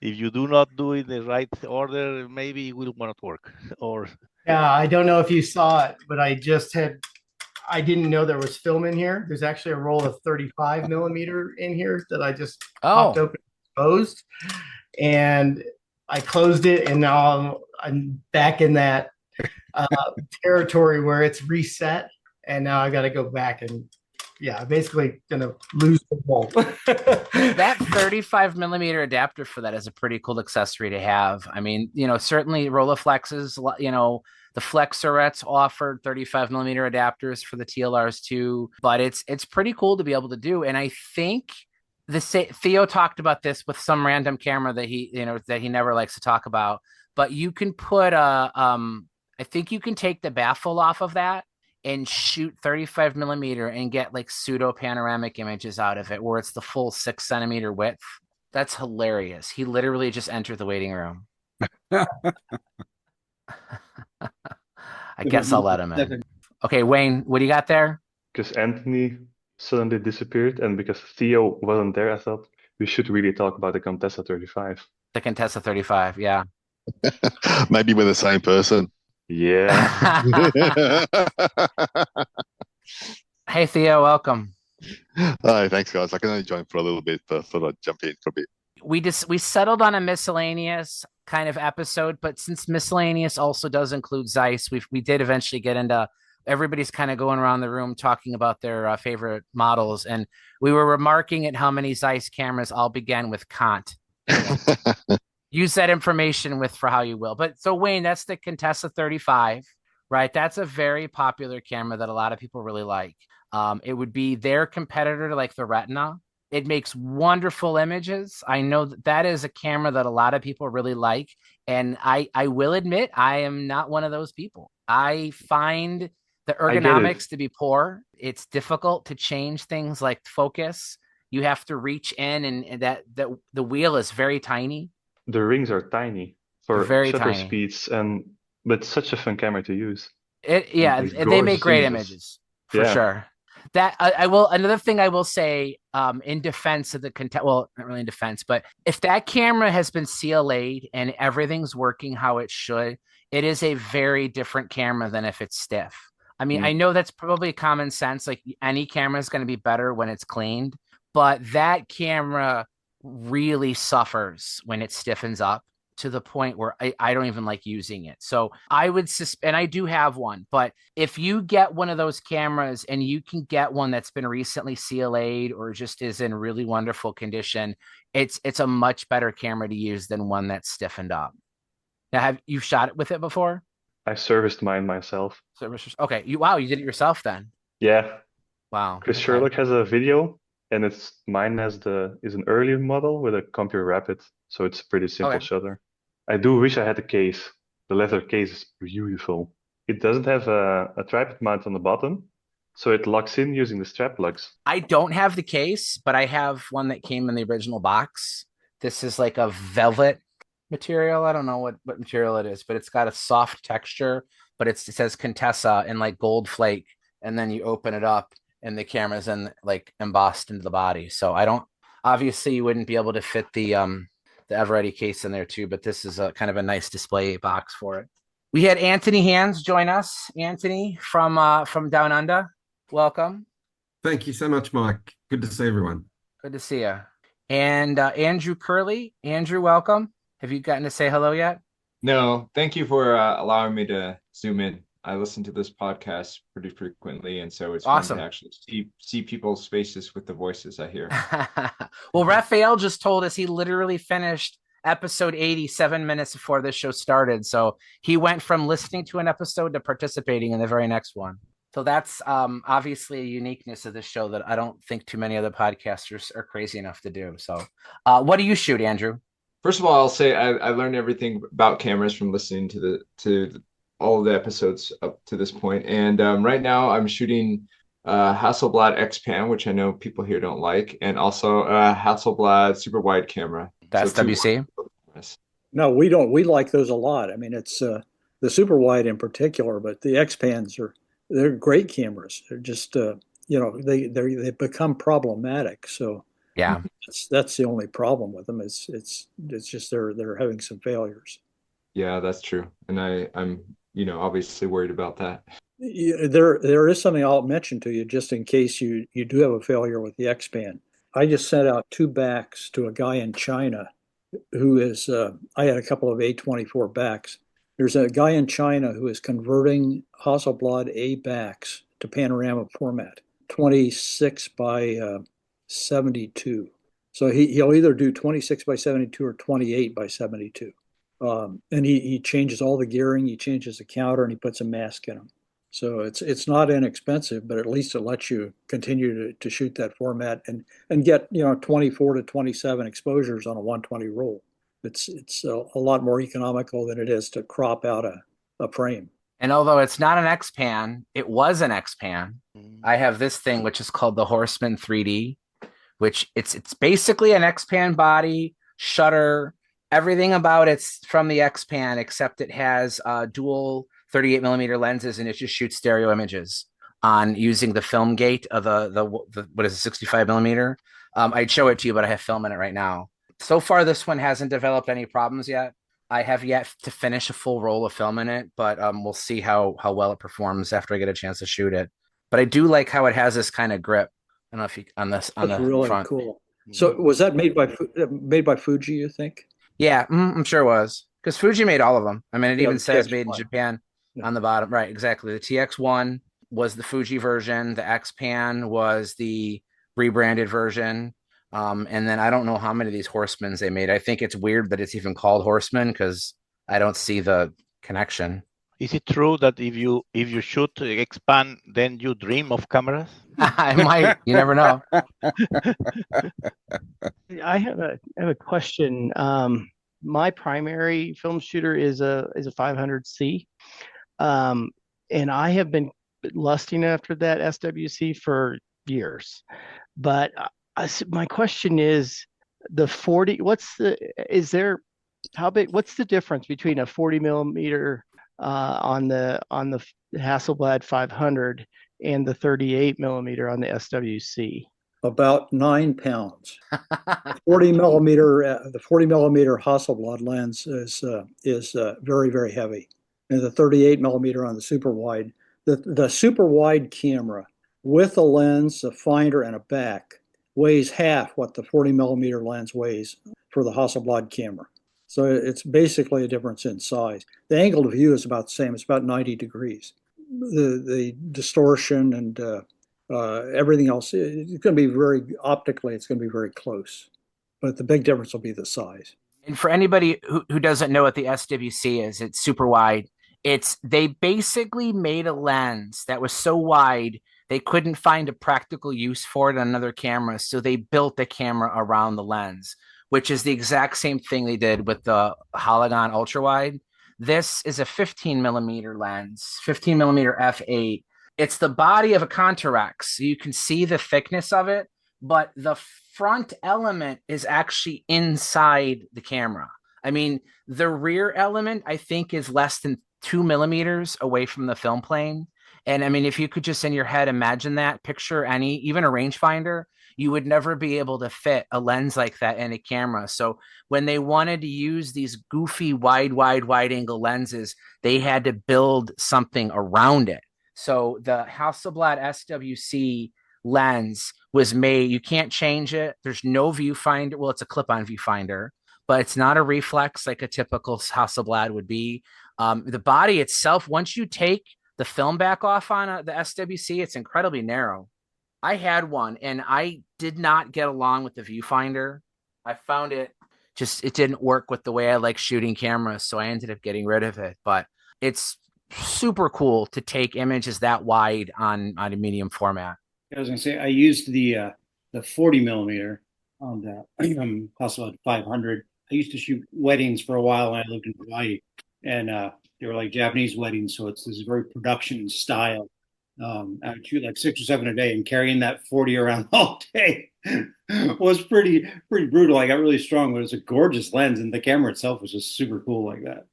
If you do not do it in the right order, maybe it will not work. Yeah, I don't know if you saw it, but I didn't know there was film in here. There's actually a roll of 35 millimeter in here that I just popped open and closed. And I closed it, and now I'm back in that territory where it's reset. And now I got to go back and, basically going to lose the roll. That 35 millimeter adapter for that is a pretty cool accessory to have. I mean, certainly Rolleiflexes, the Flexorettes offered 35 millimeter adapters for the TLRs too, but it's pretty cool to be able to do. And I think Theo talked about this with some random camera that he never likes to talk about, but you can put I think you can take the baffle off of that and shoot 35 millimeter and get like pseudo panoramic images out of it where it's the full 6 centimeter width. That's hilarious. He literally just entered the waiting room. I guess I'll let him in. Okay, Wayne, what do you got there? Because Antony suddenly disappeared and because Theo wasn't there, I thought we should really talk about the Contessa 35. The Contessa 35, yeah. Maybe we're the same person. Yeah. Hey, Theo, welcome. Hi, thanks, guys. I can only join for a little bit, but thought I'd jump in for a bit. We settled on a miscellaneous kind of episode, but since miscellaneous also does include Zeiss, we did eventually get into everybody's kind of going around the room talking about their favorite models, and we were remarking at how many Zeiss cameras all began with Kant. Use that information for how you will. But so Wayne, that's the Contessa 35, right? That's a very popular camera that a lot of people really like. It would be their competitor to like the Retina. It makes wonderful images. I know that is a camera that a lot of people really like. And I will admit, I am not one of those people. I find the ergonomics to be poor. It's difficult to change things like focus. You have to reach in, and that the wheel is very tiny. The rings are tiny for very shutter tiny speeds, but such a fun camera to use. They make great images for sure. That I will. Another thing I will say, in defense of the well, not really in defense, but if that camera has been CLA'd and everything's working how it should, it is a very different camera than if it's stiff. I mean, I know that's probably common sense. Like any camera is going to be better when it's cleaned, but that camera really suffers when it stiffens up to the point where I don't even like using it. So I would and I do have one, but if you get one of those cameras and you can get one that's been recently CLA'd or just is in really wonderful condition, it's a much better camera to use than one that's stiffened up. Now, have you shot it with it before? I serviced mine myself. Okay. You did it yourself then? Yeah. Wow. Chris Sherlock has a video, and mine is an earlier model with a computer rapid, so it's a pretty simple shutter. I do wish I had the case. The leather case is beautiful. It doesn't have a tripod mount on the bottom, so it locks in using the strap lugs. I don't have the case, but I have one that came in the original box. This is like a velvet material. I don't know what material it is, but it's got a soft texture, but it says Contessa in like gold flake, and then you open it up and the camera's embossed into the body. So obviously you wouldn't be able to fit the Eveready case in there too, but this is a kind of a nice display box for it. We had Antony Hands join us. Antony from Down Under, welcome. Thank you so much, Mike. Good to see everyone. Good to see you. And Andrew Curley. Andrew, welcome. Have you gotten to say hello yet? No, thank you for allowing me to zoom in. I listen to this podcast pretty frequently, and so it's awesome fun to actually see people's faces with the voices I hear. Well, Rafael just told us he literally finished episode 80 7 minutes before this show started. So he went from listening to an episode to participating in the very next one. So that's obviously a uniqueness of this show that I don't think too many other podcasters are crazy enough to do. So what do you shoot, Andrew? First of all, I'll say I learned everything about cameras from listening to all of the episodes up to this point. And right now I'm shooting Hasselblad X-Pan, which I know people here don't like, and also a Hasselblad super wide camera. That's so WC? No, we don't. We like those a lot. I mean, it's the super wide in particular, but the X-Pans they're great cameras. They're just they become problematic. So yeah, that's the only problem with them. It's just they're having some failures. Yeah, that's true, and I'm obviously worried about that. There is something I'll mention to you just in case you do have a failure with the X-Pan. I just sent out 2 backs to a guy in China who is I had a couple of A24 backs. There's a guy in China who is converting Hasselblad A backs to panorama format, 26 by 72. So he'll either do 26 by 72 or 28 by 72. And he changes all the gearing, he changes the counter, and he puts a mask in them. So it's not inexpensive, but at least it lets you continue to shoot that format and get 24 to 27 exposures on a 120 roll. It's a lot more economical than it is to crop out a frame. And although it's not an X-Pan, it was an X-Pan. I have this thing which is called the Horseman 3D, which it's basically an X-Pan body, shutter, everything about it's from the X-Pan, except it has dual 38 millimeter lenses, and it just shoots stereo images on using the film gate of the what is it, 65 millimeter. I'd show it to you, but I have film in it right now. So far, this one hasn't developed any problems yet. I have yet to finish a full roll of film in it, but we'll see how well it performs after I get a chance to shoot it. But I do like how it has this kind of grip. I don't know if you That's the really front. Cool. So was that made by Fuji, you think? Yeah, I'm sure it was, because Fuji made all of them. I mean, it even says made in Japan on the bottom. Right, exactly. The TX1 was the Fuji version. The X-Pan was the rebranded version. And then I don't know how many of these Horsemans they made. I think it's weird that it's even called Horseman because I don't see the connection. Is it true that if you shoot expand, then you dream of cameras? I might. You never know. I have a question. My primary film shooter is a 500C, and I have been lusting after that SWC for years. But my question is, the 40. How big? What's the difference between a 40 millimeter on the Hasselblad 500 and the 38 millimeter on the SWC? About 9 pounds. The 40 millimeter Hasselblad lens is very, very heavy, and the 38 millimeter on the super wide. The super wide camera with a lens, a finder, and a back weighs half what the 40 millimeter lens weighs for the Hasselblad camera. So it's basically a difference in size. The angle of view is about the same. It's about 90 degrees. The distortion and everything else, it's going to be optically, it's going to be very close. But the big difference will be the size. And for anybody who doesn't know what the SWC is, it's super wide. They basically made a lens that was so wide they couldn't find a practical use for it on another camera. So they built the camera around the lens, which is the exact same thing they did with the Hologon ultra wide. This is a 15 millimeter lens, 15 millimeter f8. It's the body of a Contarex. So you can see the thickness of it, but the front element is actually inside the camera. I mean, the rear element, I think, is less than 2 millimeters away from the film plane. And I mean, if you could just in your head imagine that, picture even a rangefinder, you would never be able to fit a lens like that in a camera. So when they wanted to use these goofy wide angle lenses, they had to build something around it. So the Hasselblad SWC lens was made, you can't change it. There's no viewfinder. Well, it's a clip-on viewfinder, but it's not a reflex like a typical Hasselblad would be. The body itself, once you take the film back off on the SWC, it's incredibly narrow. I had one and I did not get along with the viewfinder. I found it didn't work with the way I like shooting cameras. So I ended up getting rid of it, but it's super cool to take images that wide on a medium format. I was going to say, I used the 40 millimeter on the Hasselblad 500. I used to shoot weddings for a while when I lived in Hawaii, and they were like Japanese weddings. So it's this very production style. I would shoot like 6 or 7 a day, and carrying that 40 around all day was pretty brutal. I got really strong, but it was a gorgeous lens, and the camera itself was just super cool like that.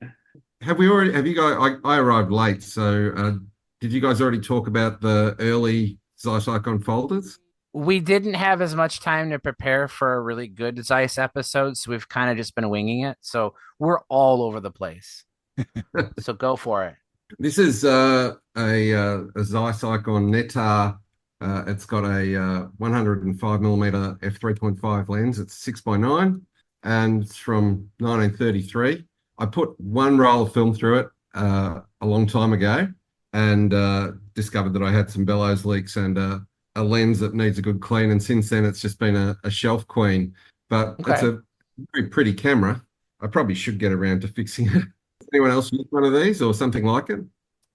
Have you guys, I arrived late, so did you guys already talk about the early Zeiss-Ikon folders? We didn't have as much time to prepare for a really good Zeiss episode, so we've kind of just been winging it. So we're all over the place. So go for it. This is a Zeiss-Ikon Nettar. It's got a 105 millimeter f3.5 lens. It's 6x9, and it's from 1933. I put one roll of film through it a long time ago, and discovered that I had some bellows leaks and a lens that needs a good clean. And since then, it's just been a shelf queen. But It's a very pretty camera. I probably should get around to fixing it. Anyone else use one of these or something like it?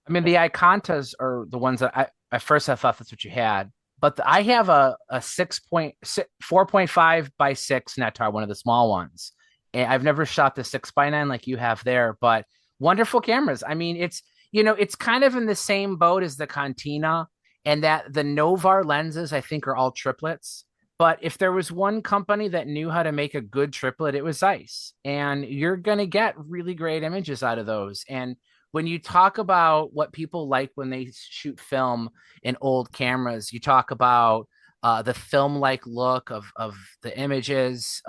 I mean, the Icontas are the ones that at first I thought that's what you had, but I have a 4.5 by 6 Nettar, one of the small ones. And I've never shot the 6x9 like you have there, but wonderful cameras. I mean, it's kind of in the same boat as the Contina, and that the Novar lenses, I think, are all triplets. But if there was one company that knew how to make a good triplet, it was Zeiss. And you're going to get really great images out of those. And when you talk about what people like when they shoot film in old cameras, you talk about the film-like look of the images,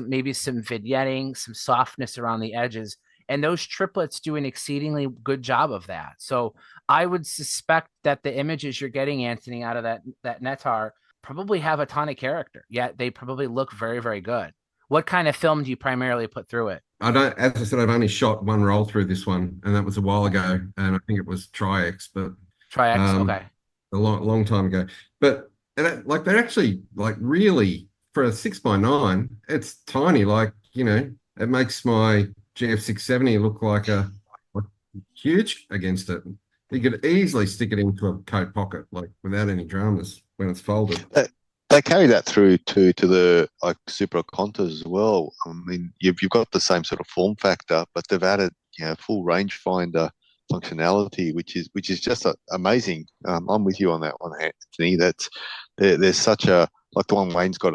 maybe some vignetting, some softness around the edges. And those triplets do an exceedingly good job of that. So I would suspect that the images you're getting, Antony, out of that Nettar probably have a ton of character, yet they probably look very, very good. What kind of film do you primarily put through it? As I said, I've only shot one roll through this one, and that was a while ago, and I think it was Tri-X, but okay, a long time ago. But they're actually really, for a 6x9, it's tiny. It makes my GF670 look like huge against it. You could easily stick it into a coat pocket, like without any dramas when it's folded. They carry that through to the like Super Contas as well. I mean, you've got the same sort of form factor, but they've added full rangefinder functionality, which is just amazing. I'm with you on that one, Anthony. There's such a, like the one Wayne's got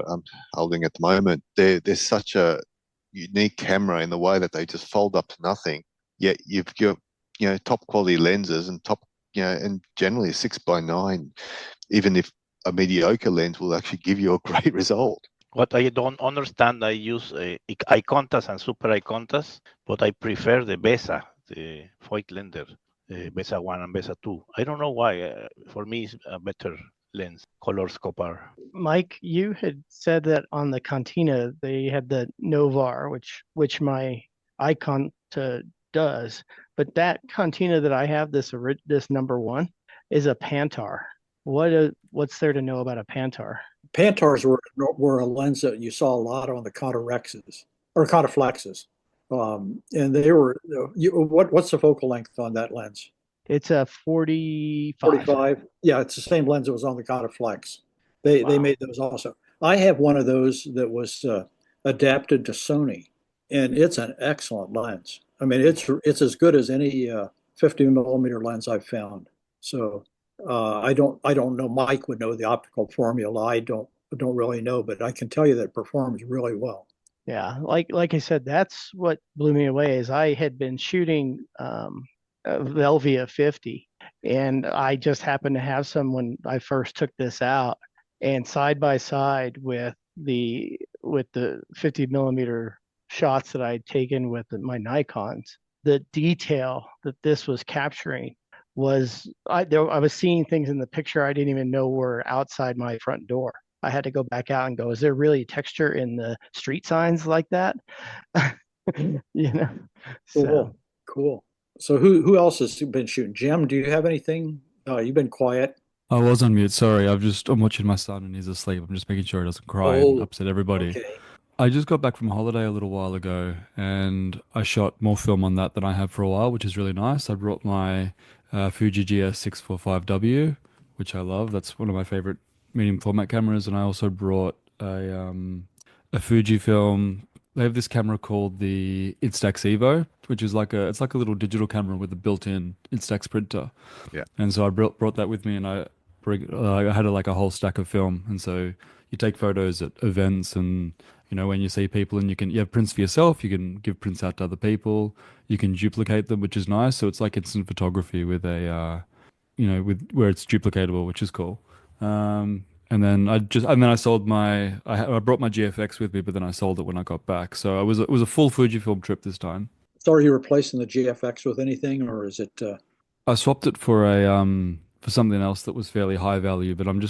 holding at the moment. There's such a unique camera in the way that they just fold up to nothing. Yet you've got top quality lenses and and generally a 6x9, even if a mediocre lens will actually give you a great result. What I don't understand, I use Icontas and Super Icontas, but I prefer the Besa, the Voigtländer, Besa 1 and Besa 2. I don't know why. For me, it's a better lens, color scope. Mike, you had said that on the Contina, they had the Novar, which my Iconta does, but that Contina that I have, this number 1, is a Pantar. What's there to know about a Pantar? Pantars were a lens that you saw a lot on the Contarexes or Contaflexes, and they were. What's the focal length on that lens? It's a 45. 45. Yeah, it's the same lens that was on the Contaflex. They made those also. I have one of those that was adapted to Sony, and it's an excellent lens. I mean, it's as good as any 50 millimeter lens I've found. So. I don't know. Mike would know the optical formula. I don't really know, but I can tell you that it performs really well. Yeah, like I said, that's what blew me away. Is I had been shooting Velvia 50, and I just happened to have some when I first took this out, and side by side with the 50 millimeter shots that I'd taken with my Nikons, the detail that this was capturing was I was seeing things in the picture I didn't even know were outside my front door. I had to go back out and go, is there really texture in the street signs like that? Cool. So who else has been shooting? Jim, do you have anything? You've been quiet. I was on mute. Sorry, I'm watching my son and he's asleep. I'm just making sure he doesn't cry and upset everybody. Okay. I just got back from holiday a little while ago and I shot more film on that than I have for a while, which is really nice. I brought my Fuji GS645W, which I love. That's one of my favorite medium format cameras. And I also brought a Fujifilm. They have this camera called the Instax Evo, which is like a little digital camera with a built-in Instax printer. Yeah. And so I brought that with me, and I had a whole stack of film. And so you take photos at events, and when you see people, and you have prints for yourself. You can give prints out to other people. You can duplicate them, which is nice. So it's like instant photography with a, with where it's duplicatable, which is cool. And then I sold I brought my GFX with me, but then I sold it when I got back. So it was a full Fujifilm trip this time. So are you replacing the GFX with anything, or is it? I swapped it for for something else that was fairly high value, but I'm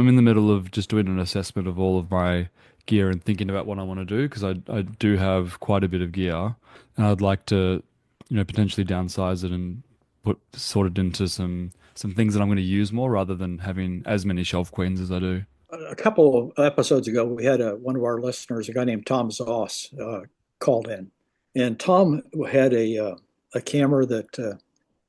in the middle of just doing an assessment of all of my gear and thinking about what I want to do, because I do have quite a bit of gear, and I'd like to, potentially downsize it and sort it into some things that I'm going to use more, rather than having as many shelf queens as I do. A couple of episodes ago, we had one of our listeners, a guy named Tom Zoss, called in, and Tom had a camera that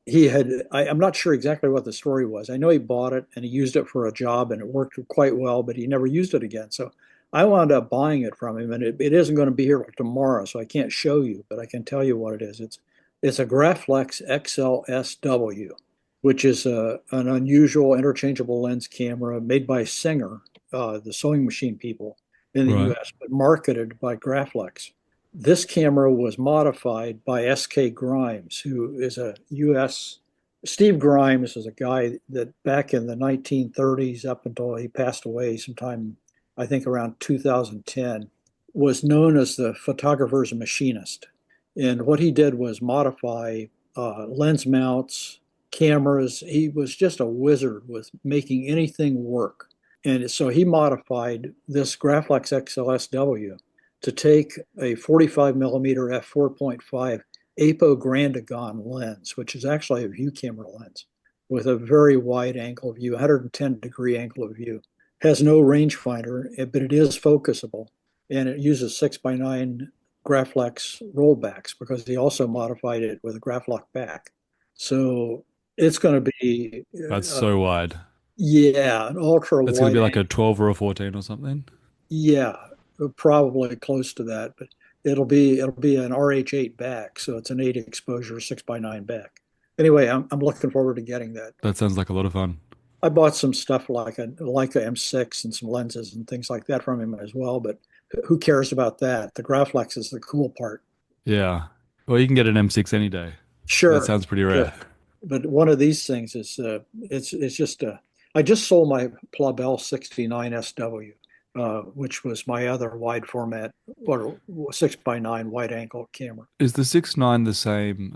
he had. I'm not sure exactly what the story was. I know he bought it and he used it for a job and it worked quite well, but he never used it again. So I wound up buying it from him, and it isn't going to be here tomorrow, so I can't show you, but I can tell you what it is. It's a Graflex XL-SW, which is an unusual interchangeable lens camera made by Singer, the sewing machine people in the U.S., but marketed by Graflex. This camera was modified by S.K. Grimes, who is a U.S. Steve Grimes is a guy that back in the 1930s, up until he passed away sometime, I think around 2010, was known as the photographer's machinist. And what he did was modify lens mounts, cameras. He was just a wizard with making anything work. And so he modified this Graflex XL-SW to take a 45 millimeter f4.5 apo-grandigon lens, which is actually a view camera lens with a very wide angle of view, 110 degree angle of view. Has no rangefinder, but it is focusable, and it uses 6x9 Graflex rollbacks, because he also modified it with a Graflex back. So it's going to be That's so wide. yeah, an ultra It's going to wide. be like a 12 or a 14 or something. Yeah, probably close to that, but it'll be an RH8 back, so it's an 8 exposure 6x9 back. Anyway, I'm looking forward to getting that. That sounds like a lot of fun. I bought some stuff like a Leica M6 and some lenses and things like that from him as well, but who cares about that? The Graflex is the cool part. Yeah. Well, you can get an M6 any day. Sure. That sounds pretty rare. Sure. But one of these things is it's just I just sold my Plabel 69 SW, which was my other wide format or 6x9 wide angle camera. Is the 6.9 the same?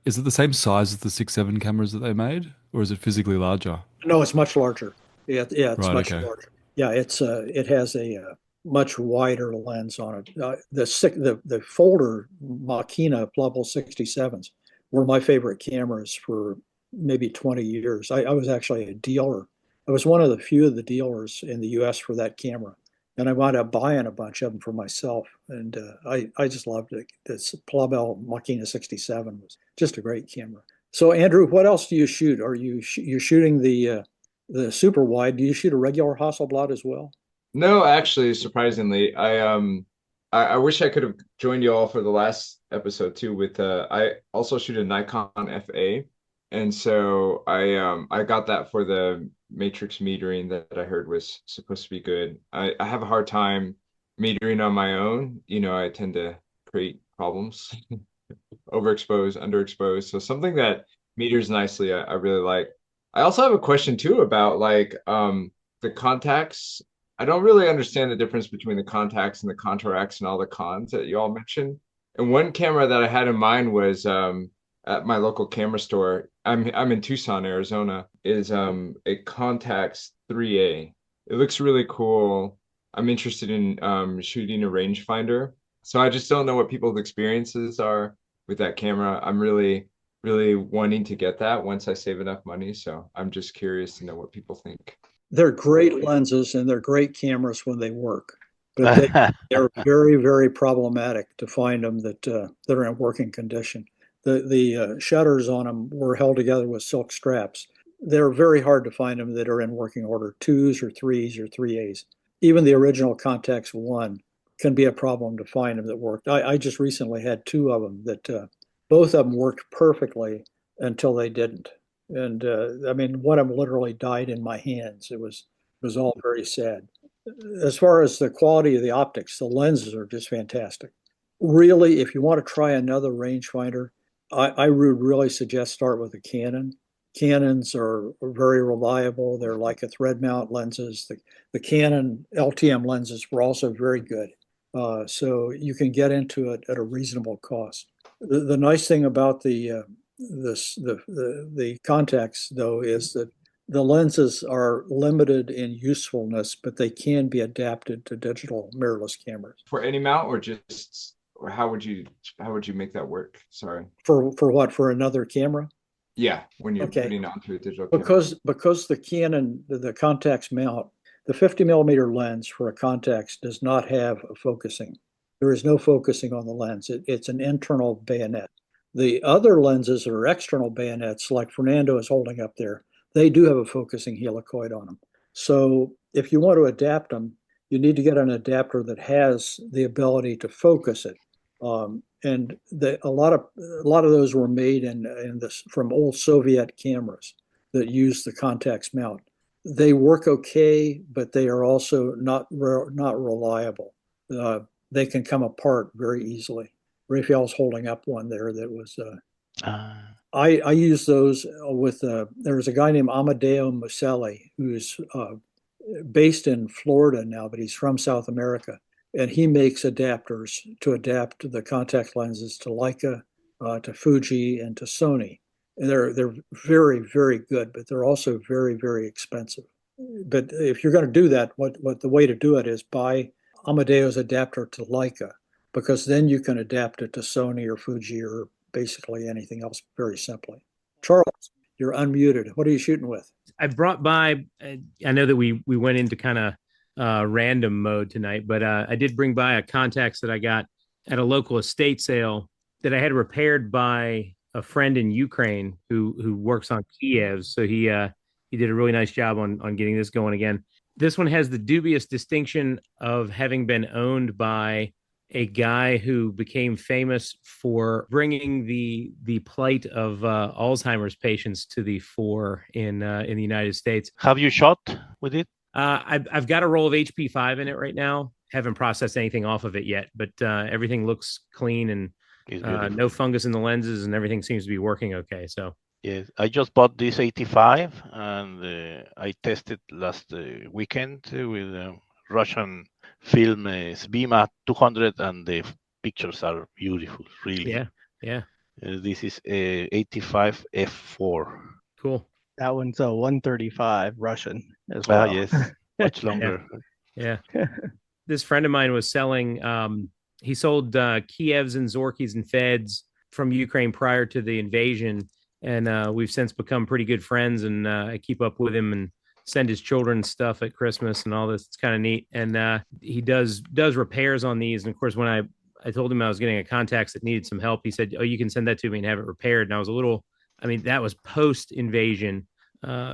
Is it the same size as the 6.7 cameras that they made, or is it physically larger? No, it's much larger. Yeah, it's Right, much okay. larger. Yeah, it has a much wider lens on it. The folder Machina Plabel 67s were my favorite cameras for maybe 20 years. I was actually a dealer. I was one of the few of the dealers in the U.S. for that camera, and I wound up buying a bunch of them for myself. And I just loved it. This Plabel Machina 67 was just a great camera. So Andrew, what else do you shoot? Are you're shooting the super wide? Do you shoot a regular Hasselblad as well? No, actually, surprisingly, I wish I could have joined you all for the last episode too. With I also shoot a Nikon FA, and so I got that for the matrix metering that I heard was supposed to be good. I have a hard time metering on my own. You know, I tend to create problems, overexposed, underexposed. So something that meters nicely, I really like. I also have a question too about like the Contax. I don't really understand the difference between the Contax and the Contarex and all the cons that you all mentioned. And one camera that I had in mind was at my local camera store. I'm in Tucson, Arizona. Is a Contax 3A. It looks really cool. I'm interested in shooting a rangefinder. So I just don't know what people's experiences are with that camera. I'm really wanting to get that once I save enough money. So I'm just curious to know what people think. They're great lenses and they're great cameras when they work, but they're very, very problematic to find them that are in working condition. The shutters on them were held together with silk straps. They're very hard to find them that are in working order, 2s or 3s or 3As. Even the original Contax 1 can be a problem to find them that worked. I just recently had 2 of them that both of them worked perfectly until they didn't. And I mean, one of them literally died in my hands. It was all very sad. As far as the quality of the optics, the lenses are just fantastic. Really, if you want to try another rangefinder, I would really suggest start with a Canon. Canons are very reliable. They're like a thread mount lenses. The Canon LTM lenses were also very good. So you can get into it at a reasonable cost. The nice thing about the Contax though is that the lenses are limited in usefulness, but they can be adapted to digital mirrorless cameras. For any mount or how would you make that work? Sorry. For what? For another camera? Yeah, when you're putting it onto a digital camera. Because the Canon, the Contax mount, the 50 millimeter lens for a Contax does not have a focusing. There is no focusing on the lens. It's an internal bayonet. The other lenses are external bayonets, like Fernando is holding up there. They do have a focusing helicoid on them. So if you want to adapt them, you need to get an adapter that has the ability to focus it. And a lot of those were made from old Soviet cameras that use the Contax mount. They work okay, but they are also not reliable. They can come apart very easily. Rafael's holding up one there that was. I use those with. There was a guy named Amadeo Muselli who's based in Florida now, but he's from South America, and he makes adapters to adapt the contact lenses to Leica, to Fuji, and to Sony. And they're very, very good, but they're also very, very expensive. But if you're going to do that, what the way to do it is buy Amadeo's adapter to Leica, because then you can adapt it to Sony or Fuji or basically anything else very simply. Charles, you're unmuted. What are you shooting with? I brought by, I know that we went into kind of random mode tonight, but I did bring by a Contax that I got at a local estate sale that I had repaired by a friend in Ukraine who works on Kiev, so he did a really nice job on getting this going again. This one has the dubious distinction of having been owned by a guy who became famous for bringing the plight of Alzheimer's patients to the fore in the United States. Have you shot with it? I've got a roll of HP5 in it right now. Haven't processed anything off of it yet, but everything looks clean and no fungus in the lenses, and everything seems to be working okay. So yes, I just bought this 85, and I tested last weekend with Russian film Svima 200, and the pictures are beautiful, really. Yeah. This is 85 f4. Cool. That one's a 135 Russian as well. Yes, much longer. Yeah. This friend of mine was selling. He sold Kievs and Zorkis and Feds from Ukraine prior to the invasion, and we've since become pretty good friends. And I keep up with him and send his children stuff at Christmas and all this. It's kind of neat. And he does repairs on these. And of course, when I told him I was getting a Contax that needed some help, he said, "Oh, you can send that to me and have it repaired." And I was a little. I mean, that was post-invasion.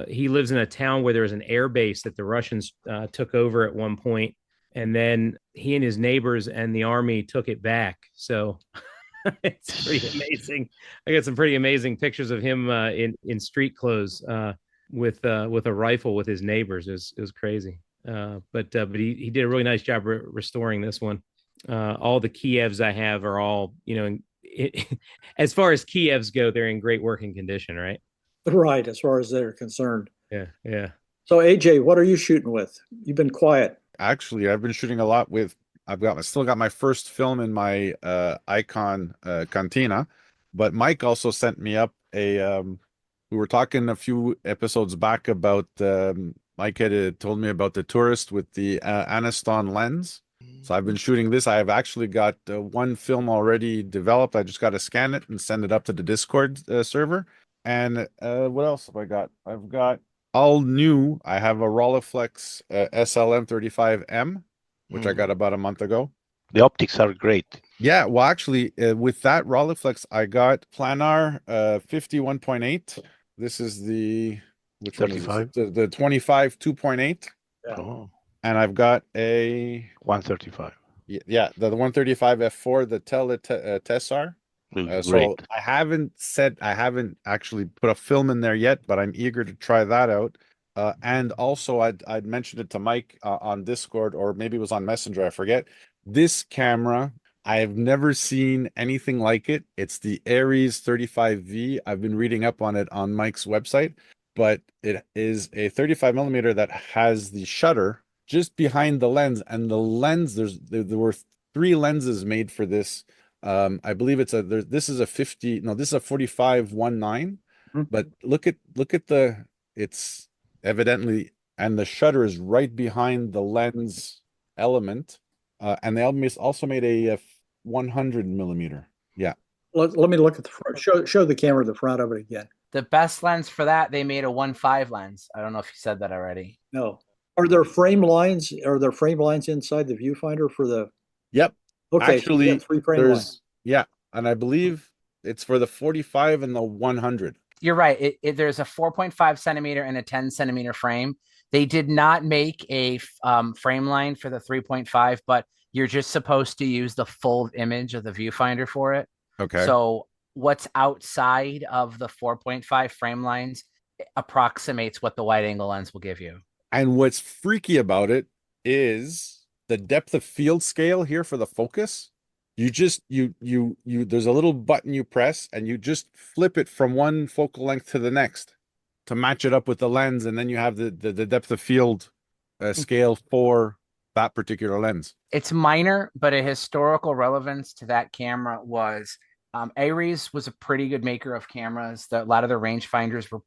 He lives in a town where there was an air base that the Russians took over at one point, and then he and his neighbors and the army took it back. So it's pretty amazing. I got some pretty amazing pictures of him in street clothes with a rifle with his neighbors. It was crazy. But he did a really nice job restoring this one. All the Kievs I have are all, as far as Kievs go, they're in great working condition, right? Right, as far as they're concerned. Yeah. So AJ, what are you shooting with? You've been quiet. Actually, I've been shooting a lot with. I still got my first film in my Icon Contina, but Mike also sent me up a. We were talking a few episodes back about. Mike had told me about the tourist with the Aniston lens. So I've been shooting this. I have actually got one film already developed. I just got to scan it and send it up to the Discord server. And what else have I got? I've got all new. I have a Rolleiflex SL35M, which I got about a month ago. The optics are great. Yeah, well, actually, with that Rolleiflex, I got planar 51.8. This is the which 35? one is this? The 25 2.8. Yeah. Oh. And I've got a 135. Yeah, the 135 f4, the Tessar. So I haven't actually put a film in there yet, but I'm eager to try that out. And also, I'd mentioned it to Mike on Discord, or maybe it was on Messenger, I forget. This camera, I have never seen anything like it. It's the Aries 35V. I've been reading up on it on Mike's website, but it is a 35 millimeter that has the shutter just behind the lens, and the lens, there were 3 lenses made for this. I believe this is a 45-19, but look at it's evidently, and the shutter is right behind the lens element, and they also made a 100 millimeter. Yeah. Let me look at the front. Show the camera the front of it again. The best lens for that, they made a 1.5 lens. I don't know if you said that already. No. Are there frame lines? Are there frame lines inside the viewfinder for the? Yep. Okay. Actually, so 3 frame lines. Yeah, and I believe it's for the 45 and the 100. You're right. There's a 4.5 centimeter and a 10 centimeter frame. They did not make a frame line for the 3.5, but you're just supposed to use the full image of the viewfinder for it. Okay. So what's outside of the 4.5 frame lines approximates what the wide angle lens will give you. And what's freaky about it is the depth of field scale here for the focus. You just there's a little button you press, and you just flip it from one focal length to the next to match it up with the lens, and then you have the depth of field scale for that particular lens. It's minor, but a historical relevance to that camera was Aries was a pretty good maker of cameras. A lot of their rangefinders were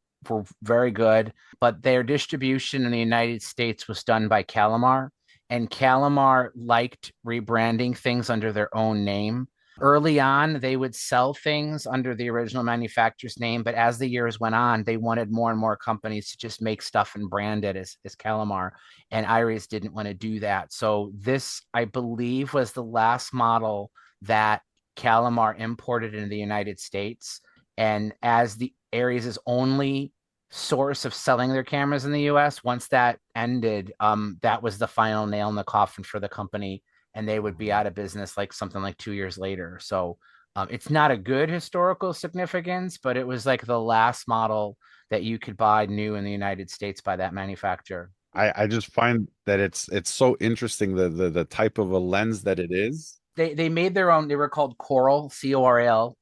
very good, but their distribution in the United States was done by Calamar, and Calamar liked rebranding things under their own name. Early on, they would sell things under the original manufacturer's name, but as the years went on, they wanted more and more companies to just make stuff and brand it as Calamar, and Iris didn't want to do that. So this, I believe, was the last model that Calamar imported into the United States. And as the Aries' only source of selling their cameras in the US, once that ended, that was the final nail in the coffin for the company, and they would be out of business like something like 2 years later. So it's not a good historical significance, but it was like the last model that you could buy new in the United States by that manufacturer. I just find that it's so interesting the type of a lens that it is. They made their own. They were called Coral, Coral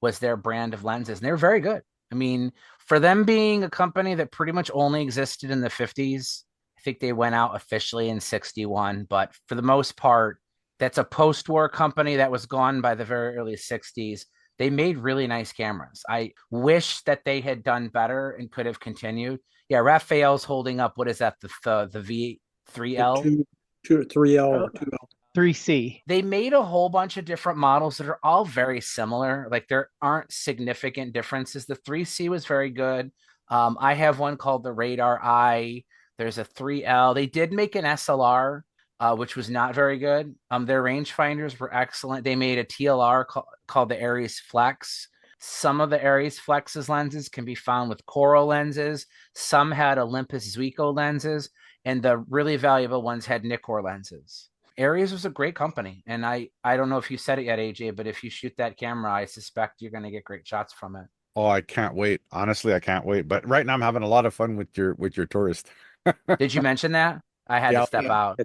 was their brand of lenses, and they were very good. I mean, for them being a company that pretty much only existed in the 50s, I think they went out officially in 61, but for the most part, that's a post-war company that was gone by the very early 60s. They made really nice cameras. I wish that they had done better and could have continued. Yeah, Rafael's holding up, what is that, the V3L? 3L or 2L. 3C. They made a whole bunch of different models that are all very similar. Like there aren't significant differences. The 3C was very good. I have one called the Radar I. There's a 3L. They did make an SLR, which was not very good. Their rangefinders were excellent. They made a TLR called the Aries Flex. Some of the Aries Flex's lenses can be found with Coral lenses. Some had Olympus Zuiko lenses, and the really valuable ones had Nikkor lenses. Aries was a great company, and I don't know if you said it yet, AJ, but if you shoot that camera, I suspect you're going to get great shots from it. Oh, I can't wait. Honestly, I can't wait. But right now I'm having a lot of fun with your tourist. Did you mention that? I had to step out.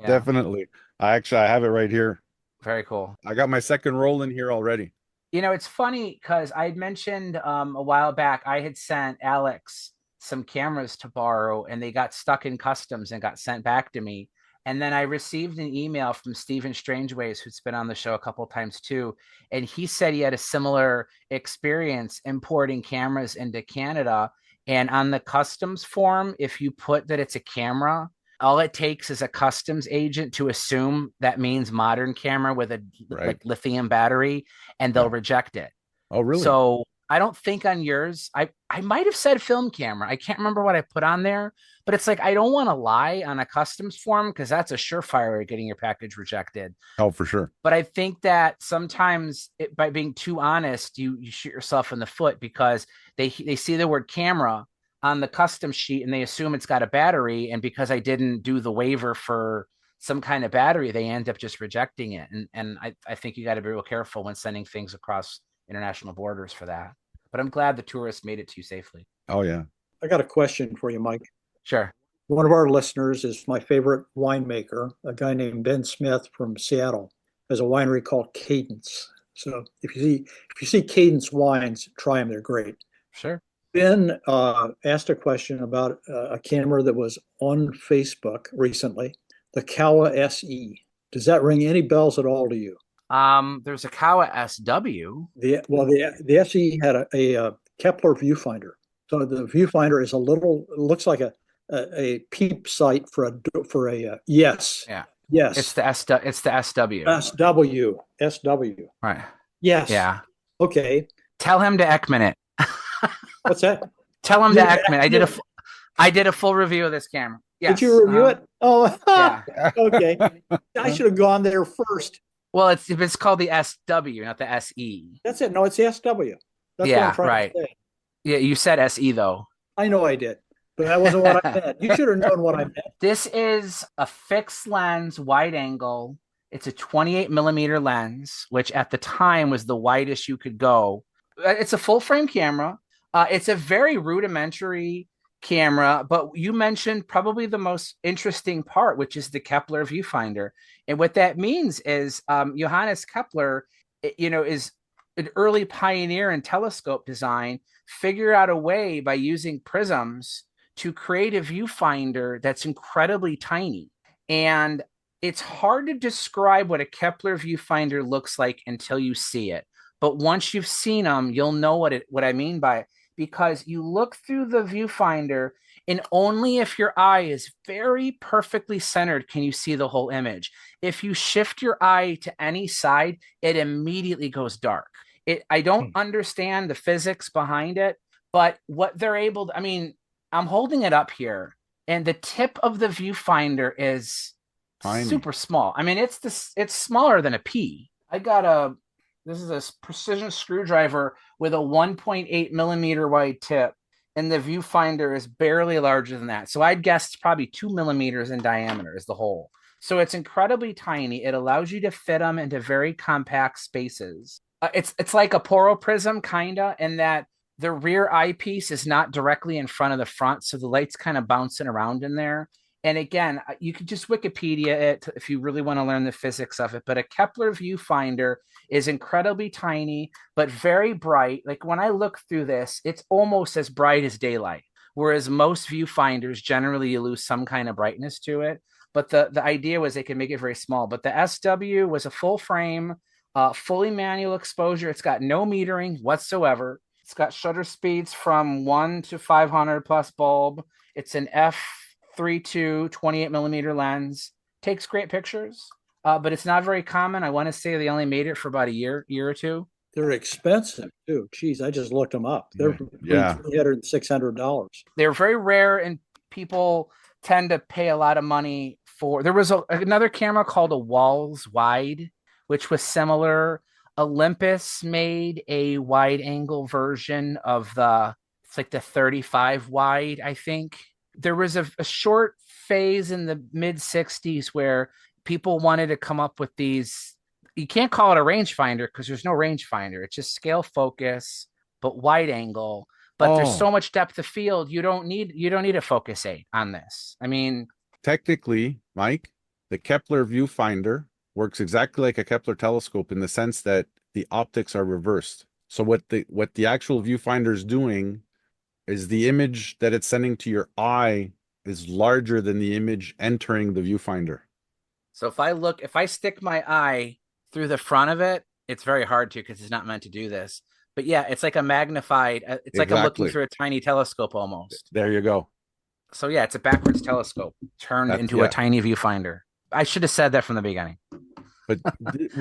Definitely. I have it right here. Very cool. I got my second roll in here already. You know, it's funny because I had mentioned a while back, I had sent Alex some cameras to borrow, and they got stuck in customs and got sent back to me. And then I received an email from Stephen Strangeways, who's been on the show a couple of times too. And he said he had a similar experience importing cameras into Canada. And on the customs form, if you put that it's a camera, all it takes is a customs agent to assume that means modern camera with a like lithium battery, and they'll reject it. Oh, really? So I don't think on yours, I might have said film camera. I can't remember what I put on there, but it's like, I don't want to lie on a customs form because that's a surefire of getting your package rejected. Oh, for sure. But I think that sometimes by being too honest, you shoot yourself in the foot because they see the word camera on the custom sheet and they assume it's got a battery. And because I didn't do the waiver for some kind of battery, they end up just rejecting it. And I think you got to be real careful when sending things across international borders for that. But I'm glad the tourist made it to you safely. Oh, yeah. I got a question for you, Mike. Sure. One of our listeners is my favorite winemaker, a guy named Ben Smith from Seattle, has a winery called Cadence. So if you see Cadence wines, try them. They're great. Sure. Ben asked a question about a camera that was on Facebook recently, the Kawa SE. Does that ring any bells at all to you? There's a Kawa SW. The SE had a Kepler viewfinder. So the viewfinder is looks like a peep sight for a yes. Yeah. Yes. It's the SW. SW. Right. Yes. Yeah. Okay. Tell him to Ekman it. What's that? Tell him to Ekman. I did a full review of this camera. Yes. Did you review it? Oh, yeah. Okay. I should have gone there first. Well, it's called the SW, not the SE. That's it. No, it's the SW. That's yeah, what I'm trying to say. Yeah, you said SE though. I know I did, but that wasn't what I meant. You should have known what I meant. This is a fixed lens, wide angle. It's a 28 millimeter lens, which at the time was the widest you could go. It's a full frame camera. It's a very rudimentary camera, but you mentioned probably the most interesting part, which is the Kepler viewfinder. And what that means is Johannes Kepler, is an early pioneer in telescope design, figured out a way by using prisms to create a viewfinder that's incredibly tiny. And it's hard to describe what a Kepler viewfinder looks like until you see it. But once you've seen them, you'll know what I mean by it, because you look through the viewfinder and only if your eye is very perfectly centered can you see the whole image. If you shift your eye to any side, it immediately goes dark. I don't understand the physics behind it, but what they're able to, I'm holding it up here and the tip of the viewfinder is tiny. Super small. It's smaller than a pea. I got This is a precision screwdriver with a 1.8 millimeter wide tip, and the viewfinder is barely larger than that. So I'd guess it's probably 2 millimeters in diameter is the hole. So it's incredibly tiny. It allows you to fit them into very compact spaces. It's like a poro prism, kinda, in that the rear eyepiece is not directly in front of the front, so the light's kind of bouncing around in there. And again, you could just Wikipedia it if you really want to learn the physics of it. But a Kepler viewfinder is incredibly tiny, but very bright. Like when I look through this, it's almost as bright as daylight. Whereas most viewfinders, generally you lose some kind of brightness to it. But the idea was they could make it very small. But the SW was a full frame, fully manual exposure. It's got no metering whatsoever. It's got shutter speeds from 1 to 500 plus bulb. It's an f3.2 28 millimeter lens. Takes great pictures, but it's not very common. I want to say they only made it for about a year or two. They're expensive too. Geez, I just looked them up. They're $300 and $600. They're very rare, and people tend to pay a lot of money for. There was another camera called a Walls Wide, which was similar. Olympus made a wide angle version of it's like the 35 wide, I think. There was a short phase in the mid 60s where people wanted to come up with these. You can't call it a rangefinder because there's no rangefinder. It's just scale focus, but wide angle. But there's so much depth of field. You don't need a Focus 8 on this. I mean, technically, Mike, the Kepler viewfinder works exactly like a Kepler telescope in the sense that the optics are reversed. So what the actual viewfinder is doing is the image that it's sending to your eye is larger than the image entering the viewfinder. So if I stick my eye through the front of it, it's very hard to because it's not meant to do this. But yeah, it's like a magnified, it's like I'm looking through a tiny telescope almost. There you go. So yeah, it's a backwards telescope turned into a tiny viewfinder. I should have said that from the beginning. But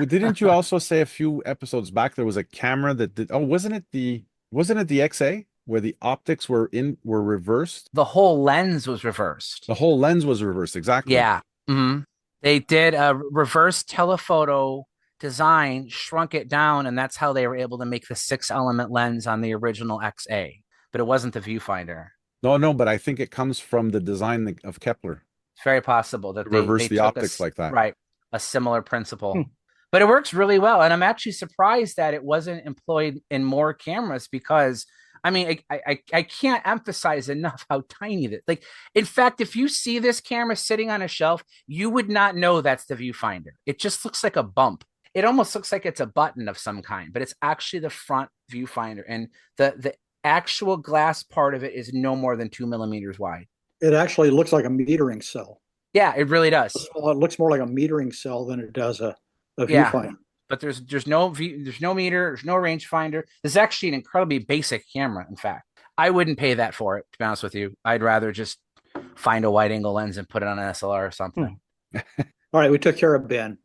didn't you also say a few episodes back there was a camera that did? Oh, wasn't it the XA where the optics were reversed? The whole lens was reversed. The whole lens was reversed, exactly. Yeah. Mm-hmm. They did a reverse telephoto design, shrunk it down, and that's how they were able to make the 6-element lens on the original XA. But it wasn't the viewfinder. No, but I think it comes from the design of Kepler. It's very possible that they reverse the optics like that. Right. A similar principle. But it works really well. And I'm actually surprised that it wasn't employed in more cameras because, I mean, I can't emphasize enough how tiny it is. Like, in fact, if you see this camera sitting on a shelf, you would not know that's the viewfinder. It just looks like a bump. It almost looks like it's a button of some kind, but it's actually the front viewfinder. And the actual glass part of it is no more than 2 millimeters wide. It actually looks like a metering cell. Yeah, it really does. Well, it looks more like a metering cell than it does a viewfinder. But there's no meter, there's no rangefinder. This is actually an incredibly basic camera. In fact, I wouldn't pay that for it. To be honest with you, I'd rather just find a wide angle lens and put it on an SLR or something. All right, we took care of Ben.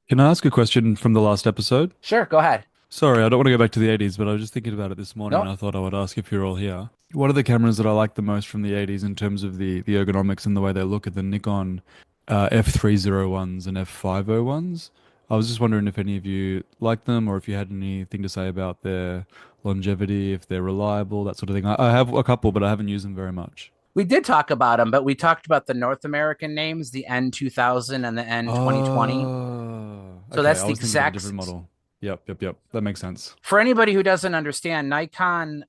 Can I ask a question from the last episode? Sure, go ahead. Sorry, I don't want to go back to the 80s, but I was just thinking about it this morning, and I thought I would ask if you're all here. One of the cameras that I like the most from the 80s in terms of the ergonomics and the way they look at the Nikon F301s and F501s. I was just wondering if any of you like them or if you had anything to say about their longevity, if they're reliable, that sort of thing. I have a couple, but I haven't used them very much. We did talk about them, but we talked about the North American names, the N2000 and the N2020. So that's the exact different model. Yep. That makes sense. For anybody who doesn't understand, Nikon,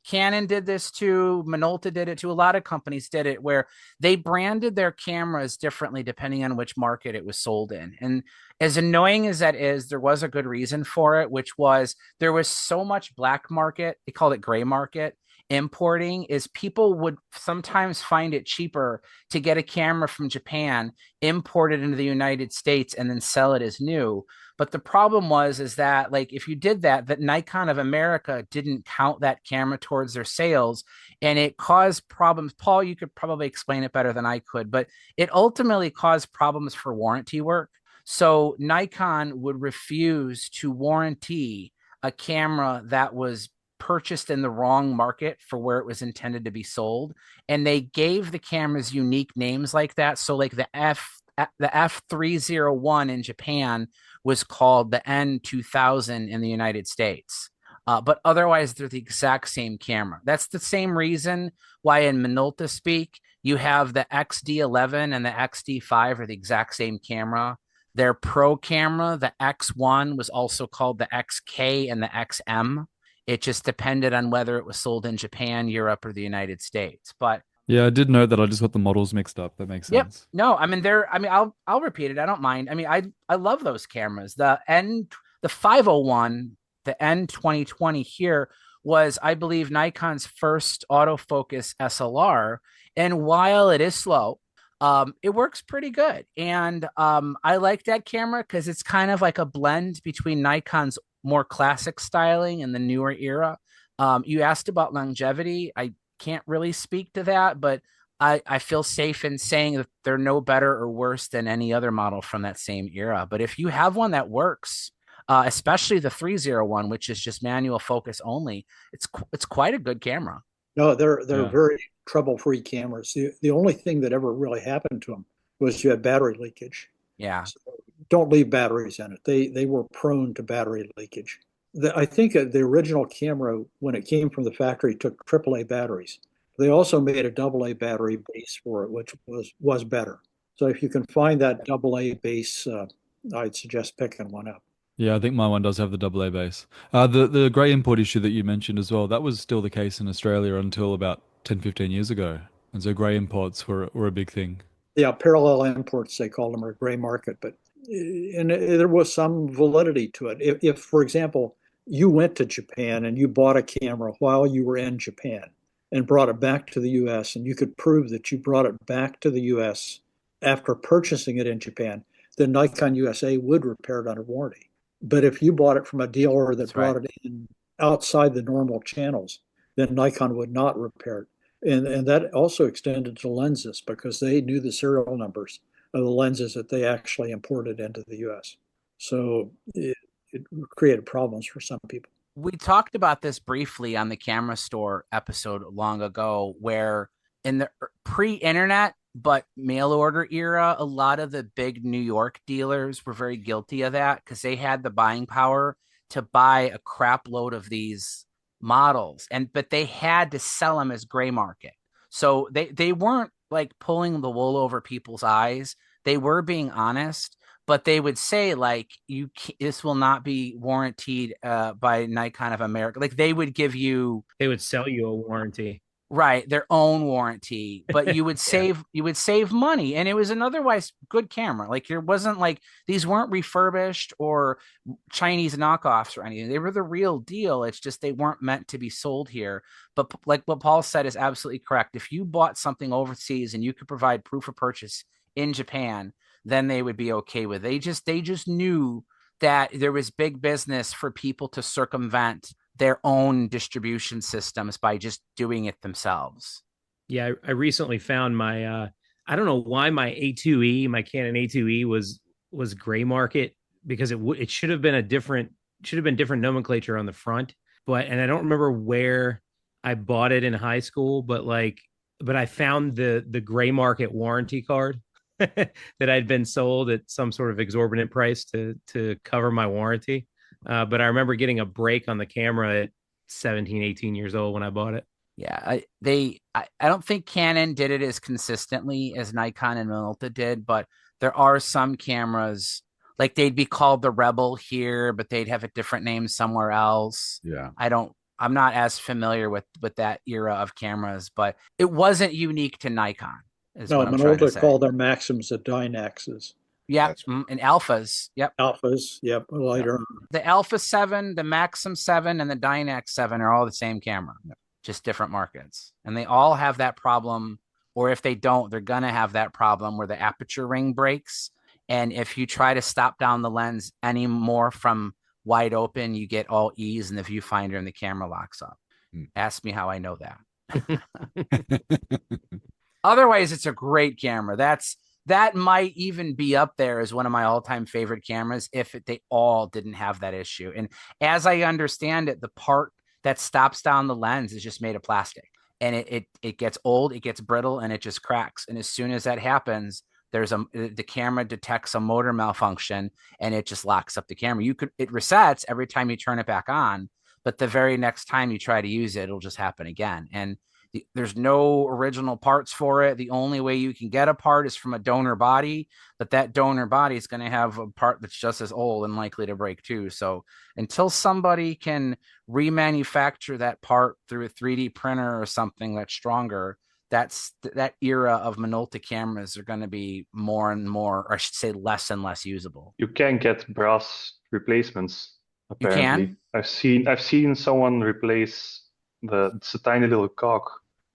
Canon did this too. Minolta did it too. A lot of companies did it where they branded their cameras differently depending on which market it was sold in. And as annoying as that is, there was a good reason for it, which was there was so much black market. They called it gray market. Importing is people would sometimes find it cheaper to get a camera from Japan, import it into the United States, and then sell it as new. But the problem is that like if you did that Nikon of America didn't count that camera towards their sales, and it caused problems. Paul, you could probably explain it better than I could, but it ultimately caused problems for warranty work. So Nikon would refuse to warranty a camera that was purchased in the wrong market for where it was intended to be sold. And they gave the cameras unique names like that. So like the the F301 in Japan was called the N2000 in the United States. But otherwise, they're the exact same camera. That's the same reason why in Minolta speak, you have the XD11 and the XD5 are the exact same camera. Their pro camera, the X1, was also called the XK and the XM. It just depended on whether it was sold in Japan, Europe, or the United States. But yeah, I did note that. I just got the models mixed up. That makes yep. sense. No, I mean I'll repeat it. I don't mind. I mean, I love those cameras. The 501, the N2020 here was, I believe, Nikon's first autofocus SLR. And while it is slow, it works pretty good. And I like that camera because it's kind of like a blend between Nikon's more classic styling and the newer era. You asked about longevity. I can't really speak to that, but I feel safe in saying that they're no better or worse than any other model from that same era. But if you have one that works, especially the 301, which is just manual focus only, it's quite a good camera. No, they're very trouble-free cameras. The only thing that ever really happened to them was you had battery leakage. Yeah. So don't leave batteries in it. They were prone to battery leakage. I think the original camera, when it came from the factory, took AAA batteries. They also made a AA battery base for it, which was better. So if you can find that AA base, I'd suggest picking one up. Yeah, I think my one does have the AA base. The grey import issue that you mentioned as well, that was still the case in Australia until about 10, 15 years ago. And so grey imports were a big thing. Yeah, parallel imports, they called them, or gray market. But there was some validity to it. If, for example, you went to Japan and you bought a camera while you were in Japan and brought it back to the US, and you could prove that you brought it back to the US after purchasing it in Japan, then Nikon USA would repair it under warranty. But if you bought it from a dealer that brought it in outside the normal channels, then Nikon would not repair it. And that also extended to lenses because they knew the serial numbers of the lenses that they actually imported into the US. So it created problems for some people. We talked about this briefly on the Camera Store episode long ago, where in the pre-internet but mail order era, a lot of the big New York dealers were very guilty of that because they had the buying power to buy a crap load of these models, but they had to sell them as gray market. So they weren't like pulling the wool over people's eyes. They were being honest, but they would say like, this will not be warranted by Nikon of America. Like they would sell you a warranty. Right, their own warranty, but you would save money, and it was an otherwise good camera. Like there wasn't like these weren't refurbished or Chinese knockoffs or anything. They were the real deal. It's just they weren't meant to be sold here. But like what Paul said is absolutely correct. If you bought something overseas and you could provide proof of purchase in Japan, then they would be okay with it. They just knew that there was big business for people to circumvent their own distribution systems by just doing it themselves. Yeah, I recently found my I don't know why my A2E, my Canon A2E was gray market, because it should have been different nomenclature on the front, and I don't remember where I bought it in high school, but I found the gray market warranty card that I'd been sold at some sort of exorbitant price to cover my warranty. But I remember getting a break on the camera at 17, 18 years old when I bought it. Yeah, I don't think Canon did it as consistently as Nikon and Minolta did, but there are some cameras, like they'd be called the Rebel here, but they'd have a different name somewhere else. Yeah. I'm not as familiar with that era of cameras, but it wasn't unique to Nikon. No, Minolta called their Maxims the Dynaxes. Yeah, and Alphas. Yep. Alphas. Yep. Later on. The Alpha 7, the Maxim 7, and the Dynax 7 are all the same camera, just different markets. And they all have that problem, or if they don't, they're going to have that problem where the aperture ring breaks. And if you try to stop down the lens any more from wide open, you get all E's in the viewfinder and the camera locks up. Ask me how I know that. Otherwise, it's a great camera. That might even be up there as one of my all-time favorite cameras if they all didn't have that issue. And as I understand it, the part that stops down the lens is just made of plastic. And it gets old, it gets brittle, and it just cracks. And as soon as that happens, the camera detects a motor malfunction and it just locks up the camera. It resets every time you turn it back on, but the very next time you try to use it, it'll just happen again. And there's no original parts for it. The only way you can get a part is from a donor body, but that donor body is going to have a part that's just as old and likely to break too. So until somebody can remanufacture that part through a 3D printer or something that's stronger, that era of Minolta cameras are going to be more and more, or I should say less and less usable. You can get brass replacements, apparently. You can? I've seen someone replace it's a tiny little cog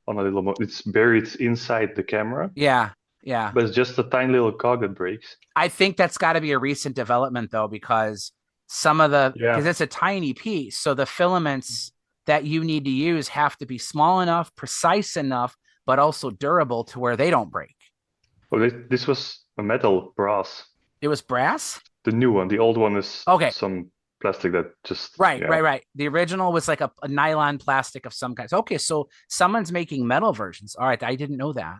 on a little it's buried inside the camera. Yeah. But it's just a tiny little cog that breaks. I think that's got to be a recent development though, because because it's a tiny piece. So the filaments that you need to use have to be small enough, precise enough, but also durable to where they don't break. Well, this was a metal brass. It was brass? The new one. The old one is some plastic that just right. The original was like a nylon plastic of some kind. Okay, so someone's making metal versions. All right, I didn't know that.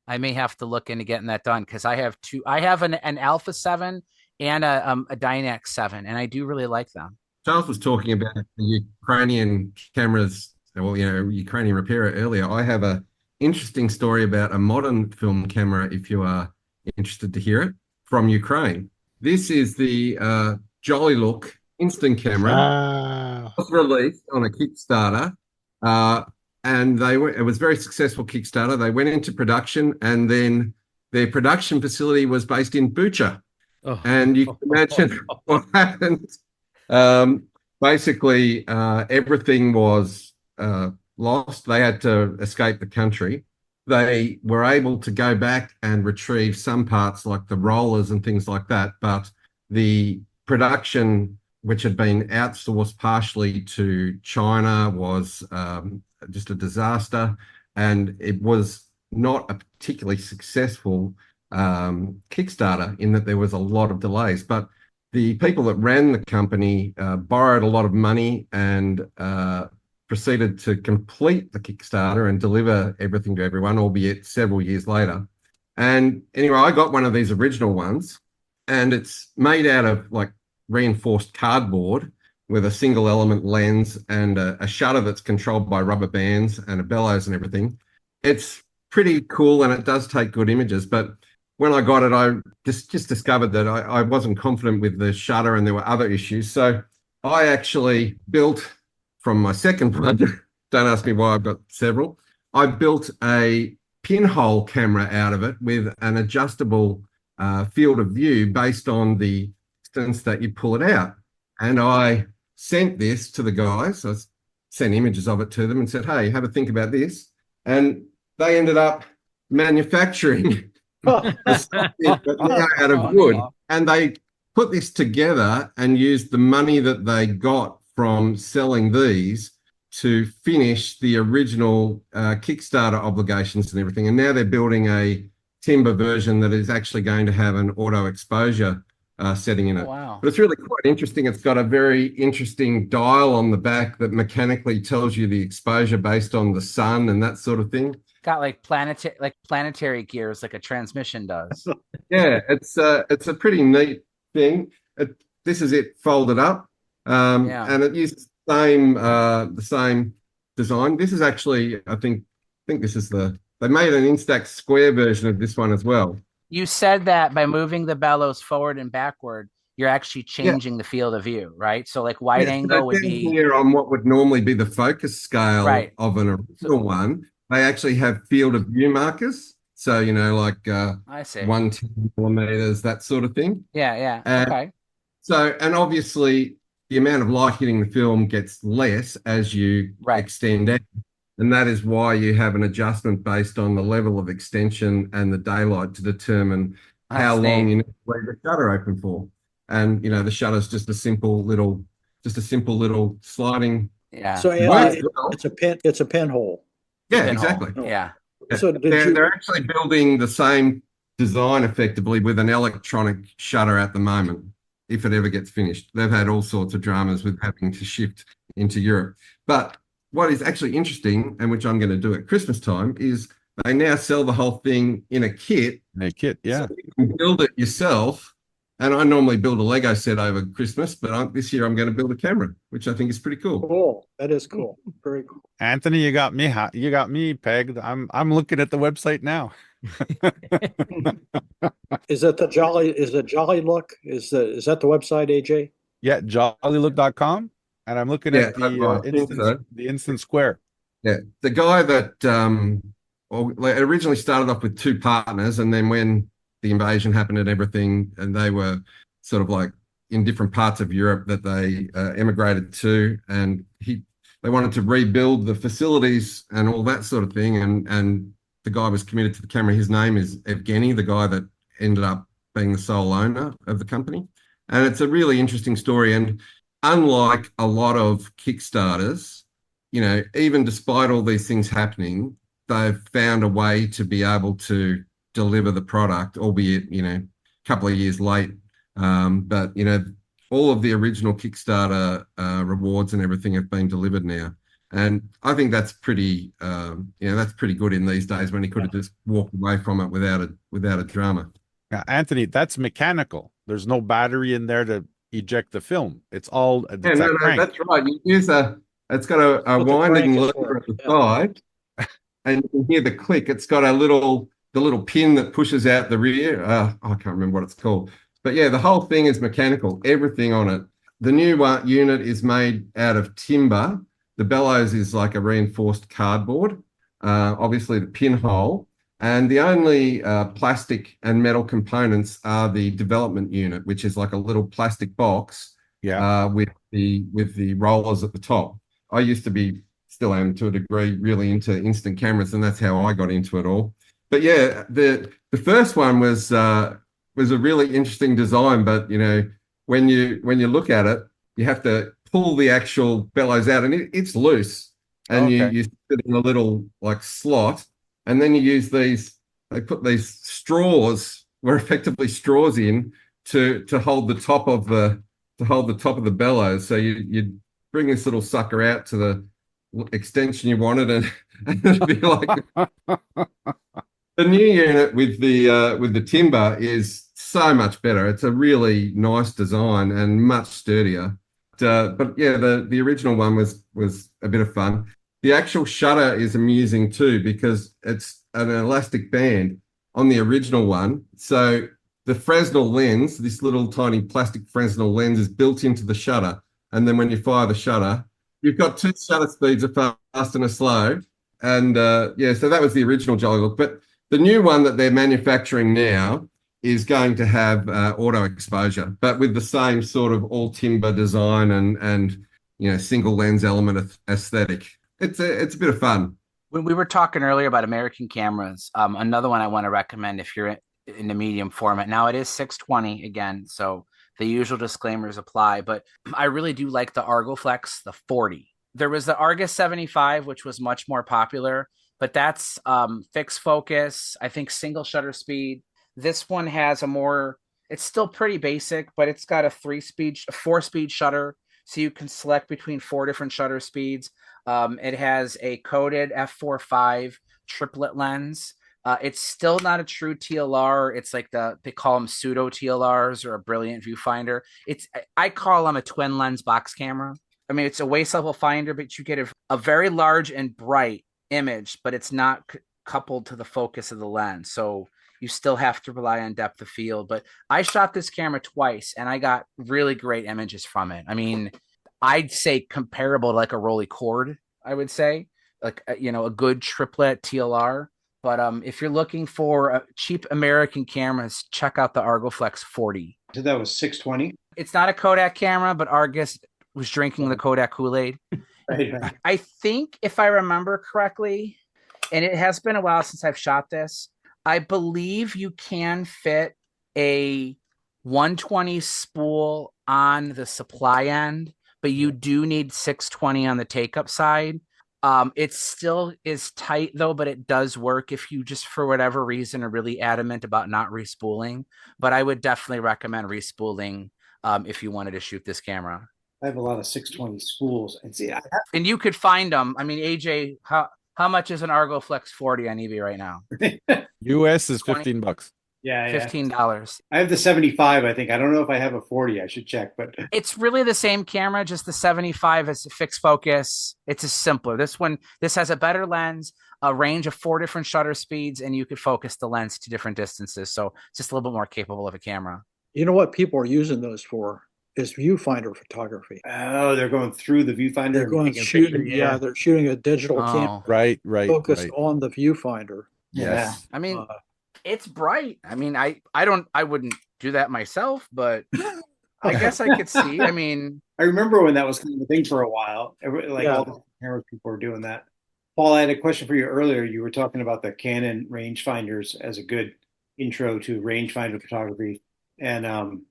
I may have to look into getting that done because I have two. I have an Alpha 7 and a Dynex 7, and I do really like them. Charles was talking about the Ukrainian cameras, well, Ukrainian repairer earlier. I have a interesting story about a modern film camera, if you are interested to hear it, from Ukraine. This is the Jolly Look instant camera. It was released on a Kickstarter, and it was a very successful Kickstarter. They went into production, and then their production facility was based in Bucha. And you can imagine what happened. Basically, everything was lost. They had to escape the country. They were able to go back and retrieve some parts like the rollers and things like that, but the production, which had been outsourced partially to China, was just a disaster, and it was not a particularly successful Kickstarter in that there was a lot of delays. But the people that ran the company borrowed a lot of money and proceeded to complete the Kickstarter and deliver everything to everyone, albeit several years later. And anyway, I got one of these original ones, and it's made out of like reinforced cardboard with a single element lens and a shutter that's controlled by rubber bands and a bellows and everything. It's pretty cool, and it does take good images. But when I got it, I just discovered that I wasn't confident with the shutter, and there were other issues. So I actually built from my second one, don't ask me why I've got several, I built a pinhole camera out of it with an adjustable field of view based on the distance that you pull it out. And I sent this to the guys. I sent images of it to them and said, hey, have a think about this. And they ended up manufacturing out of wood. And they put this together and used the money that they got from selling these to finish the original Kickstarter obligations and everything. And now they're building a timber version that is actually going to have an auto exposure setting in it. Wow. But it's really quite interesting. It's got a very interesting dial on the back that mechanically tells you the exposure based on the sun and that sort of thing. Got like planetary gears, like a transmission does. Yeah, it's a pretty neat thing. This is it folded up, and it uses the same design. This is actually, I think this is they made an Instax square version of this one as well. You said that by moving the bellows forward and backward, you're actually changing the field of view, right? So like wide angle would be here on what would normally be the focus scale of an original one. They actually have field of view markers. So, like I see. 110 millimeters, that sort of thing. Yeah. Okay. So, and obviously the amount of light hitting the film gets less as you extend out. And that is why you have an adjustment based on the level of extension and the daylight to determine how long you need to leave the shutter open for. And, the shutter's just a simple little sliding. Yeah. So it's a pinhole. Yeah, exactly. Yeah. So they're actually building the same design effectively with an electronic shutter at the moment, if it ever gets finished. They've had all sorts of dramas with having to shift into Europe. But what is actually interesting, and which I'm going to do at Christmas time, is they now sell the whole thing in a kit. A kit, yeah. So you can build it yourself. And I normally build a Lego set over Christmas, but this year I'm going to build a camera, which I think is pretty cool. Cool. That is cool. Very cool. Anthony, you got me pegged. I'm looking at the website now. Is it Jolly Look? Is that the website, AJ? Yeah, jollylook.com. And I'm looking at the instant square. Yeah. The guy that originally started off with two partners, and then when the invasion happened and everything, and they were sort of like in different parts of Europe that they emigrated to, and they wanted to rebuild the facilities and all that sort of thing, and the guy was committed to the camera. His name is Evgeny, the guy that ended up being the sole owner of the company. And it's a really interesting story. And unlike a lot of Kickstarters, even despite all these things happening, they've found a way to be able to deliver the product, albeit, a couple of years late. But all of the original Kickstarter rewards and everything have been delivered now. And I think that's pretty good in these days, when he could have just walked away from it without a drama. Now, Anthony, that's mechanical. There's no battery in there to eject the film. It's all that's right. You use it's got a winding lever at the side, and you can hear the click. It's got the little pin that pushes out the rear. I can't remember what it's called. But yeah, the whole thing is mechanical, everything on it. The new unit is made out of timber. The bellows is like a reinforced cardboard, obviously the pinhole. And the only plastic and metal components are the development unit, which is like a little plastic box with the rollers at the top. I used to be, still am to a degree, really into instant cameras, and that's how I got into it all. But yeah, the first one was a really interesting design, but when you look at it, you have to pull the actual bellows out, and it's loose, and you sit in a little like slot, and then you use they put these straws, were effectively straws in to hold the top of the bellows. So you bring this little sucker out to the extension you wanted, and it'd be like the new unit with the timber is so much better. It's a really nice design and much sturdier. But yeah, the original one was a bit of fun. The actual shutter is amusing too, because it's an elastic band on the original one. So the Fresnel lens, this little tiny plastic Fresnel lens, is built into the shutter. And then when you fire the shutter, you've got two shutter speeds, a fast and a slow. And so that was the original Jolly Look. But the new one that they're manufacturing now is going to have auto exposure, but with the same sort of all timber design and single lens element aesthetic. It's a bit of fun. When we were talking earlier about American cameras, another one I want to recommend if you're in the medium format. Now it is 620 again, so the usual disclaimers apply, but I really do like the Rolleiflex, the 40. There was the Argus 75, which was much more popular, but that's fixed focus, I think single shutter speed. This one has it's still pretty basic, but it's got a 4-speed shutter. So you can select between 4 different shutter speeds. It has a coded f4.5 triplet lens. It's still not a true TLR. It's like they call them pseudo TLRs or a brilliant viewfinder. I call them a twin lens box camera. I mean, it's a waist level finder, but you get a very large and bright image, but it's not coupled to the focus of the lens. So you still have to rely on depth of field. But I shot this camera twice and I got really great images from it. I mean, I'd say comparable to like a Rolleiflex Cord, I would say, like, a good triplet TLR. But if you're looking for cheap American cameras, check out the Rolleiflex 40. So that was 620. It's not a Kodak camera, but Argus was drinking the Kodak Kool-Aid. Right. I think if I remember correctly, and it has been a while since I've shot this, I believe you can fit a 120 spool on the supply end, but you do need 620 on the take-up side. It still is tight though, but it does work if you just for whatever reason are really adamant about not respooling. But I would definitely recommend respooling if you wanted to shoot this camera. I have a lot of 620 spools, and you could find them. I mean, AJ, how much is an Rolleiflex 40 on eBay right now? US is $15. Yeah, $15. I have the 75, I think. I don't know if I have a 40. I should check, but it's really the same camera, just the 75 is a fixed focus. It's just simpler. This has a better lens, a range of 4 different shutter speeds, and you could focus the lens to different distances. So it's just a little bit more capable of a camera. You know what people are using those for is viewfinder photography. Oh, they're going through the viewfinder. They're going shooting. Yeah, they're shooting a digital camera. Right. Focused on the viewfinder. Yes. I mean, it's bright. I mean, I wouldn't do that myself, but I guess I could see. I mean, I remember when that was kind of a thing for a while. All the camera people were doing that. Paul, I had a question for you earlier. You were talking about the Canon rangefinders as a good intro to rangefinder photography, and on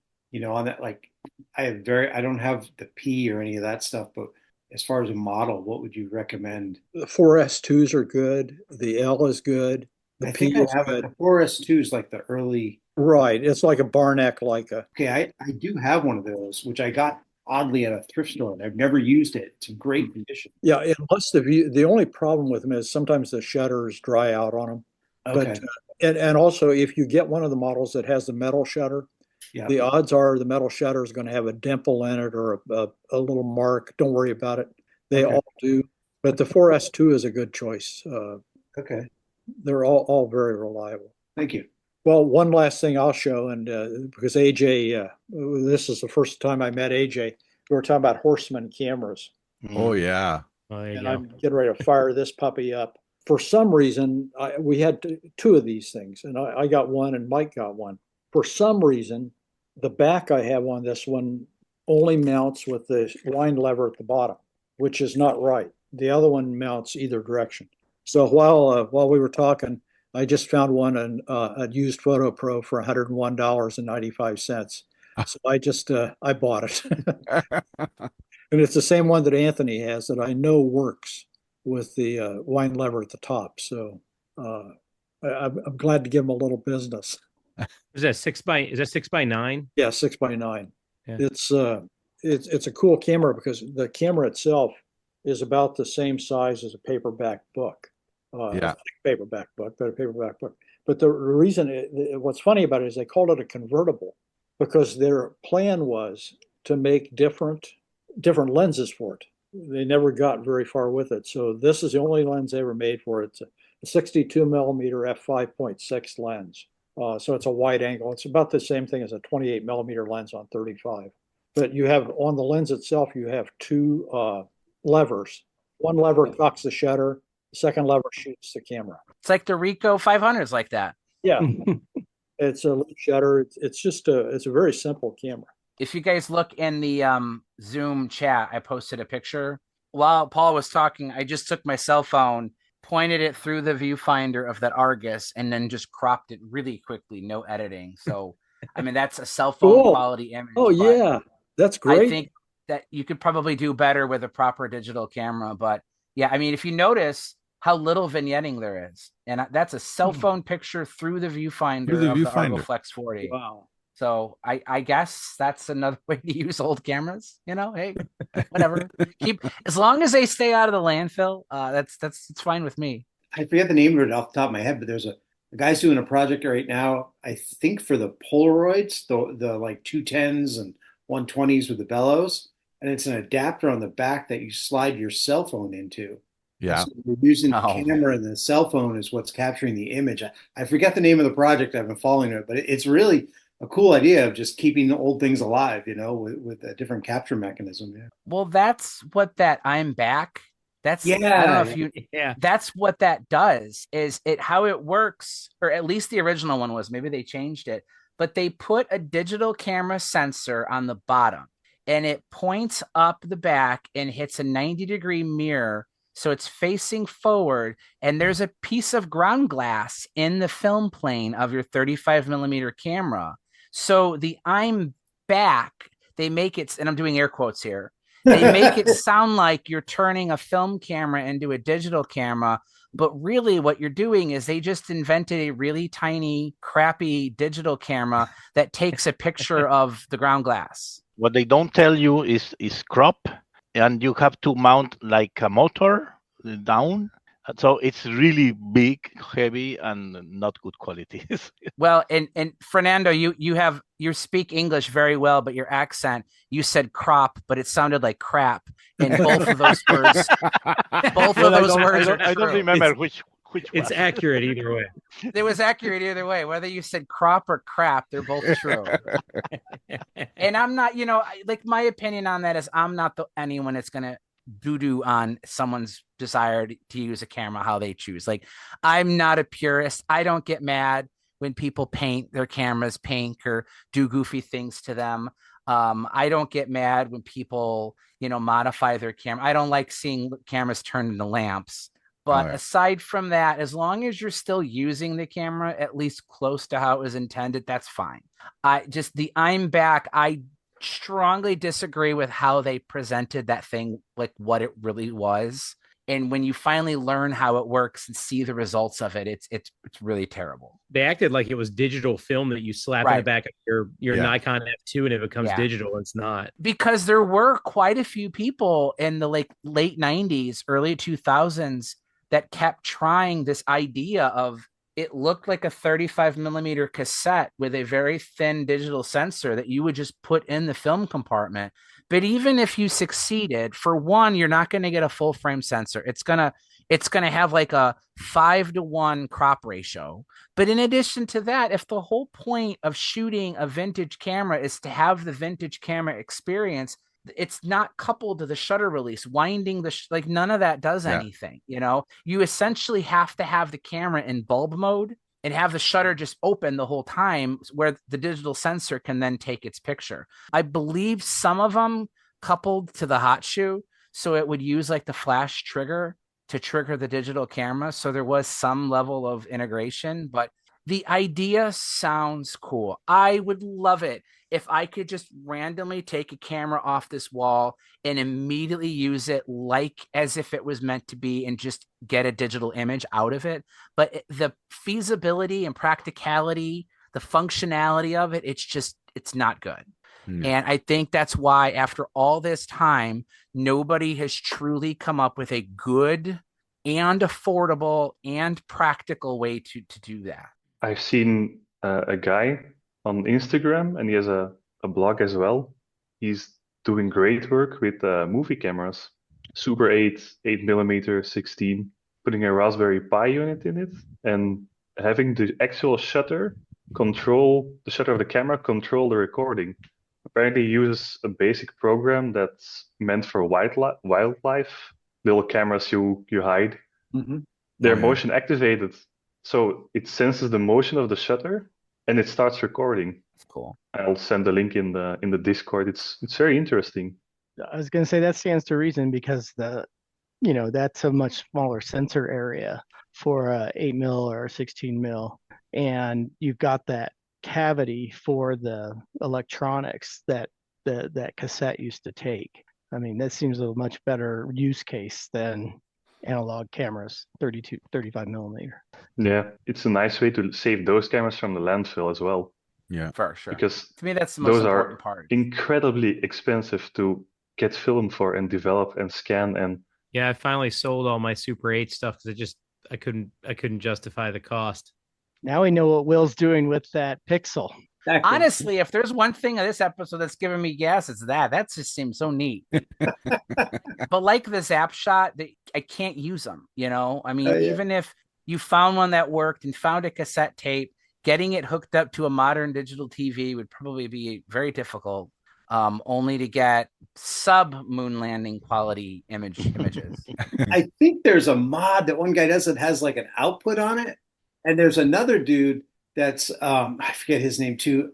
that, like, I don't have the P or any of that stuff, but as far as a model, what would you recommend? The 4S2s are good. The L is good. The P is good. The 4S2 is like the early. Right. It's like a Barnack Leica. Okay, I do have one of those, which I got oddly at a thrift store, and I've never used it. It's in great condition. Yeah, unless the only problem with them is sometimes the shutters dry out on them. Okay. But and also if you get one of the models that has the metal shutter, the odds are the metal shutter is going to have a dimple in it or a little mark. Don't worry about it. They all do. But the 4S2 is a good choice. Okay. They're all very reliable. Thank you. Well, one last thing I'll show, and because AJ, this is the first time I met AJ, we were talking about Horseman cameras. Oh, yeah. And I'm getting ready to fire this puppy up. For some reason, we had 2 of these things, and I got one and Mike got one. For some reason, the back I have on this one only mounts with the wind lever at the bottom, which is not right. The other one mounts either direction. So while we were talking, I just found one at Used Photo Pro for $101.95. So I bought it. And it's the same one that Anthony has that I know works with the wind lever at the top. So I'm glad to give him a little business. Is that 6x9? Yeah, 6x9. Yeah. It's a cool camera because the camera itself is about the same size as a paperback book. Not a paperback book, but a paperback book. But the reason, what's funny about it is they called it a convertible because their plan was to make different lenses for it. They never got very far with it. So this is the only lens they ever made for it. It's a 62 millimeter f5.6 lens. So it's a wide angle. It's about the same thing as a 28 millimeter lens on 35. But you have on the lens itself, you have 2 levers. One lever cocks the shutter. The second lever shoots the camera. It's like the Ricoh 500s like that. Yeah. It's a shutter. It's a very simple camera. If you guys look in the Zoom chat, I posted a picture. While Paul was talking, I just took my cell phone, pointed it through the viewfinder of that Argus, and then just cropped it really quickly, no editing. So, I mean, that's a cell phone quality image. Oh, yeah. That's great. I think that you could probably do better with a proper digital camera. But yeah, I mean, if you notice how little vignetting there is, and that's a cell phone picture through the viewfinder of the Rolleiflex 40. Wow. So I guess that's another way to use old cameras. Hey, whatever. As long as they stay out of the landfill, it's fine with me. I forget the name of it off the top of my head, but there's a guy's doing a project right now, I think for the Polaroids, the like 210s and 120s with the bellows, and it's an adapter on the back that you slide your cell phone into. Yeah. So we're using the camera, and the cell phone is what's capturing the image. I forget the name of the project. I've been following it, but it's really a cool idea of just keeping the old things alive, with a different capture mechanism. Yeah. Well, that's what that I'm back. That's I don't know if you. Yeah. That's what that does. Is it how it works, or at least the original one was. Maybe they changed it, but they put a digital camera sensor on the bottom, and it points up the back and hits a 90-degree mirror. So it's facing forward, and there's a piece of ground glass in the film plane of your 35 millimeter camera. So the I'm back, they make it, and I'm doing air quotes here, they make it sound like you're turning a film camera into a digital camera, but really what you're doing is they just invented a really tiny, crappy digital camera that takes a picture of the ground glass. What they don't tell you is crop, and you have to mount like a motor down, So it's really big, heavy, and not good quality. Well, and Fernando, you speak English very well, but your accent, you said crop, but it sounded like crap. And both of those words, I don't remember which it's was. accurate either way. It was accurate either way. Whether you said crop or crap, they're both true. And I'm not, like my opinion on that is I'm not anyone that's gonna doo-doo on someone's desire to use a camera how they choose. Like, I'm not a purist. I don't get mad when people paint their cameras pink or do goofy things to them. I don't get mad when people, modify their camera. I don't like seeing cameras turned into lamps. But aside from that, as long as you're still using the camera at least close to how it was intended, that's fine. I'm back. I strongly disagree with how they presented that thing, like what it really was. And when you finally learn how it works and see the results of it, it's really terrible. They acted like it was digital film that you slap in the back of your Nikon F2 and it becomes digital. It's not. Because there were quite a few people in the late 90s, early 2000s that kept trying this idea of it looked like a 35 millimeter cassette with a very thin digital sensor that you would just put in the film compartment. But even if you succeeded, for one, you're not going to get a full frame sensor. It's going to have like a 5:1 crop ratio. But in addition to that, if the whole point of shooting a vintage camera is to have the vintage camera experience, it's not coupled to the shutter release, winding like none of that does anything. You essentially have to have the camera in bulb mode and have the shutter just open the whole time where the digital sensor can then take its picture. I believe some of them coupled to the hot shoe. So it would use like the flash trigger to trigger the digital camera. So there was some level of integration, but the idea sounds cool. I would love it if I could just randomly take a camera off this wall and immediately use it like as if it was meant to be and just get a digital image out of it. But the feasibility and practicality, the functionality of it, it's not good. And I think that's why after all this time, nobody has truly come up with a good and affordable and practical way to do that. I've seen a guy on Instagram, and he has a blog as well. He's doing great work with movie cameras, Super 8, 8mm, 16, putting a Raspberry Pi unit in it, and having the actual shutter control the shutter of the camera, control the recording. Apparently, he uses a basic program that's meant for wildlife, little cameras you hide. Mm-hmm. They're motion activated. So it senses the motion of the shutter and it starts recording. That's cool. I'll send the link in the Discord. It's very interesting. I was going to say that stands to reason because that's a much smaller sensor area for a 8mm or 16mm, and you've got that cavity for the electronics that that cassette used to take. I mean, that seems a much better use case than analog cameras, 35 millimeter. Yeah, it's a nice way to save those cameras from the landfill as well. Yeah, for sure. Because to me, that's the most important part. Incredibly expensive to get film for and develop and scan. And yeah, I finally sold all my Super 8 stuff because I couldn't justify the cost. Now we know what Will's doing with that Pixel. Honestly, if there's one thing of this episode that's giving me gas, it's that. That just seems so neat. But like the Zap Shot, I can't use them. I mean, even if you found one that worked and found a cassette tape, getting it hooked up to a modern digital TV would probably be very difficult. Only to get sub-moon landing quality images. I think there's a mod that one guy does that has like an output on it, and there's another dude that's I forget his name too.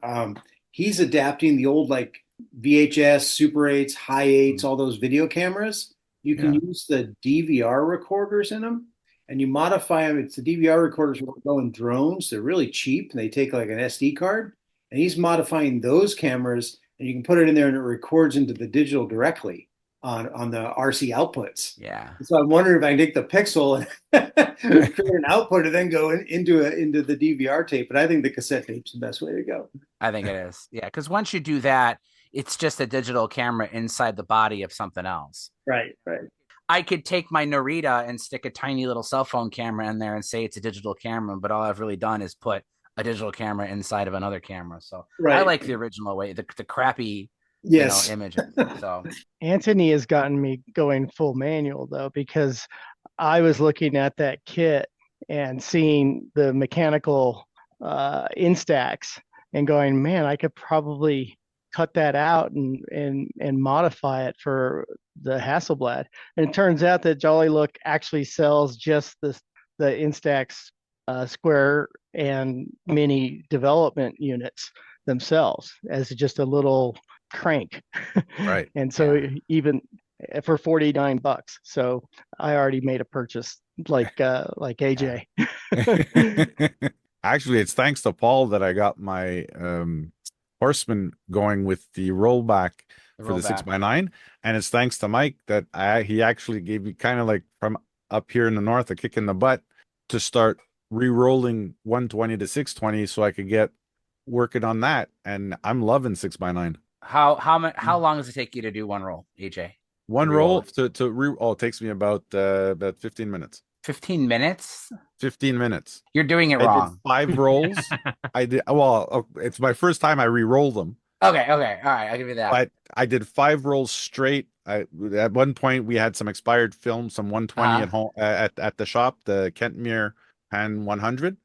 He's adapting the old like VHS, Super 8s, High 8s, all those video cameras. You can use the DVR recorders in them, and you modify them. It's the DVR recorders will go in drones. They're really cheap, and they take like an SD card. And he's modifying those cameras, and you can put it in there, and it records into the digital directly on the RC outputs. Yeah. So I'm wondering if I can take the Pixel and create an output and then go into the DVR tape. But I think the cassette tape's the best way to go. I think it is. Yeah, because once you do that, it's just a digital camera inside the body of something else. Right. I could take my Narita and stick a tiny little cell phone camera in there and say it's a digital camera, but all I've really done is put a digital camera inside of another camera. So I like the original way, the crappy image. So Antony has gotten me going full manual though, because I was looking at that kit and seeing the mechanical instax and going, man, I could probably cut that out and modify it for the Hasselblad. And it turns out that Jolly Look actually sells just the instax square and mini development units themselves as just a little crank. Right. And so even for $49. So I already made a purchase like AJ. Actually, it's thanks to Paul that I got my Horseman going with the rollback for the 6x9, and it's thanks to Mike that he actually gave me kind of like from up here in the north a kick in the butt to start re-rolling 120 to 620 so I could get working on that, and I'm loving 6x9. How long does it take you to do one roll, AJ? One roll it takes me about 15 minutes. 15 minutes? 15 minutes. You're doing it wrong. Did 5 rolls. I did. Well, it's my first time I re-rolled them. Okay. All right. I'll give you that. But I did 5 rolls straight. At one point, we had some expired film, some 120 at home at the shop, the Kentmere Pan 100.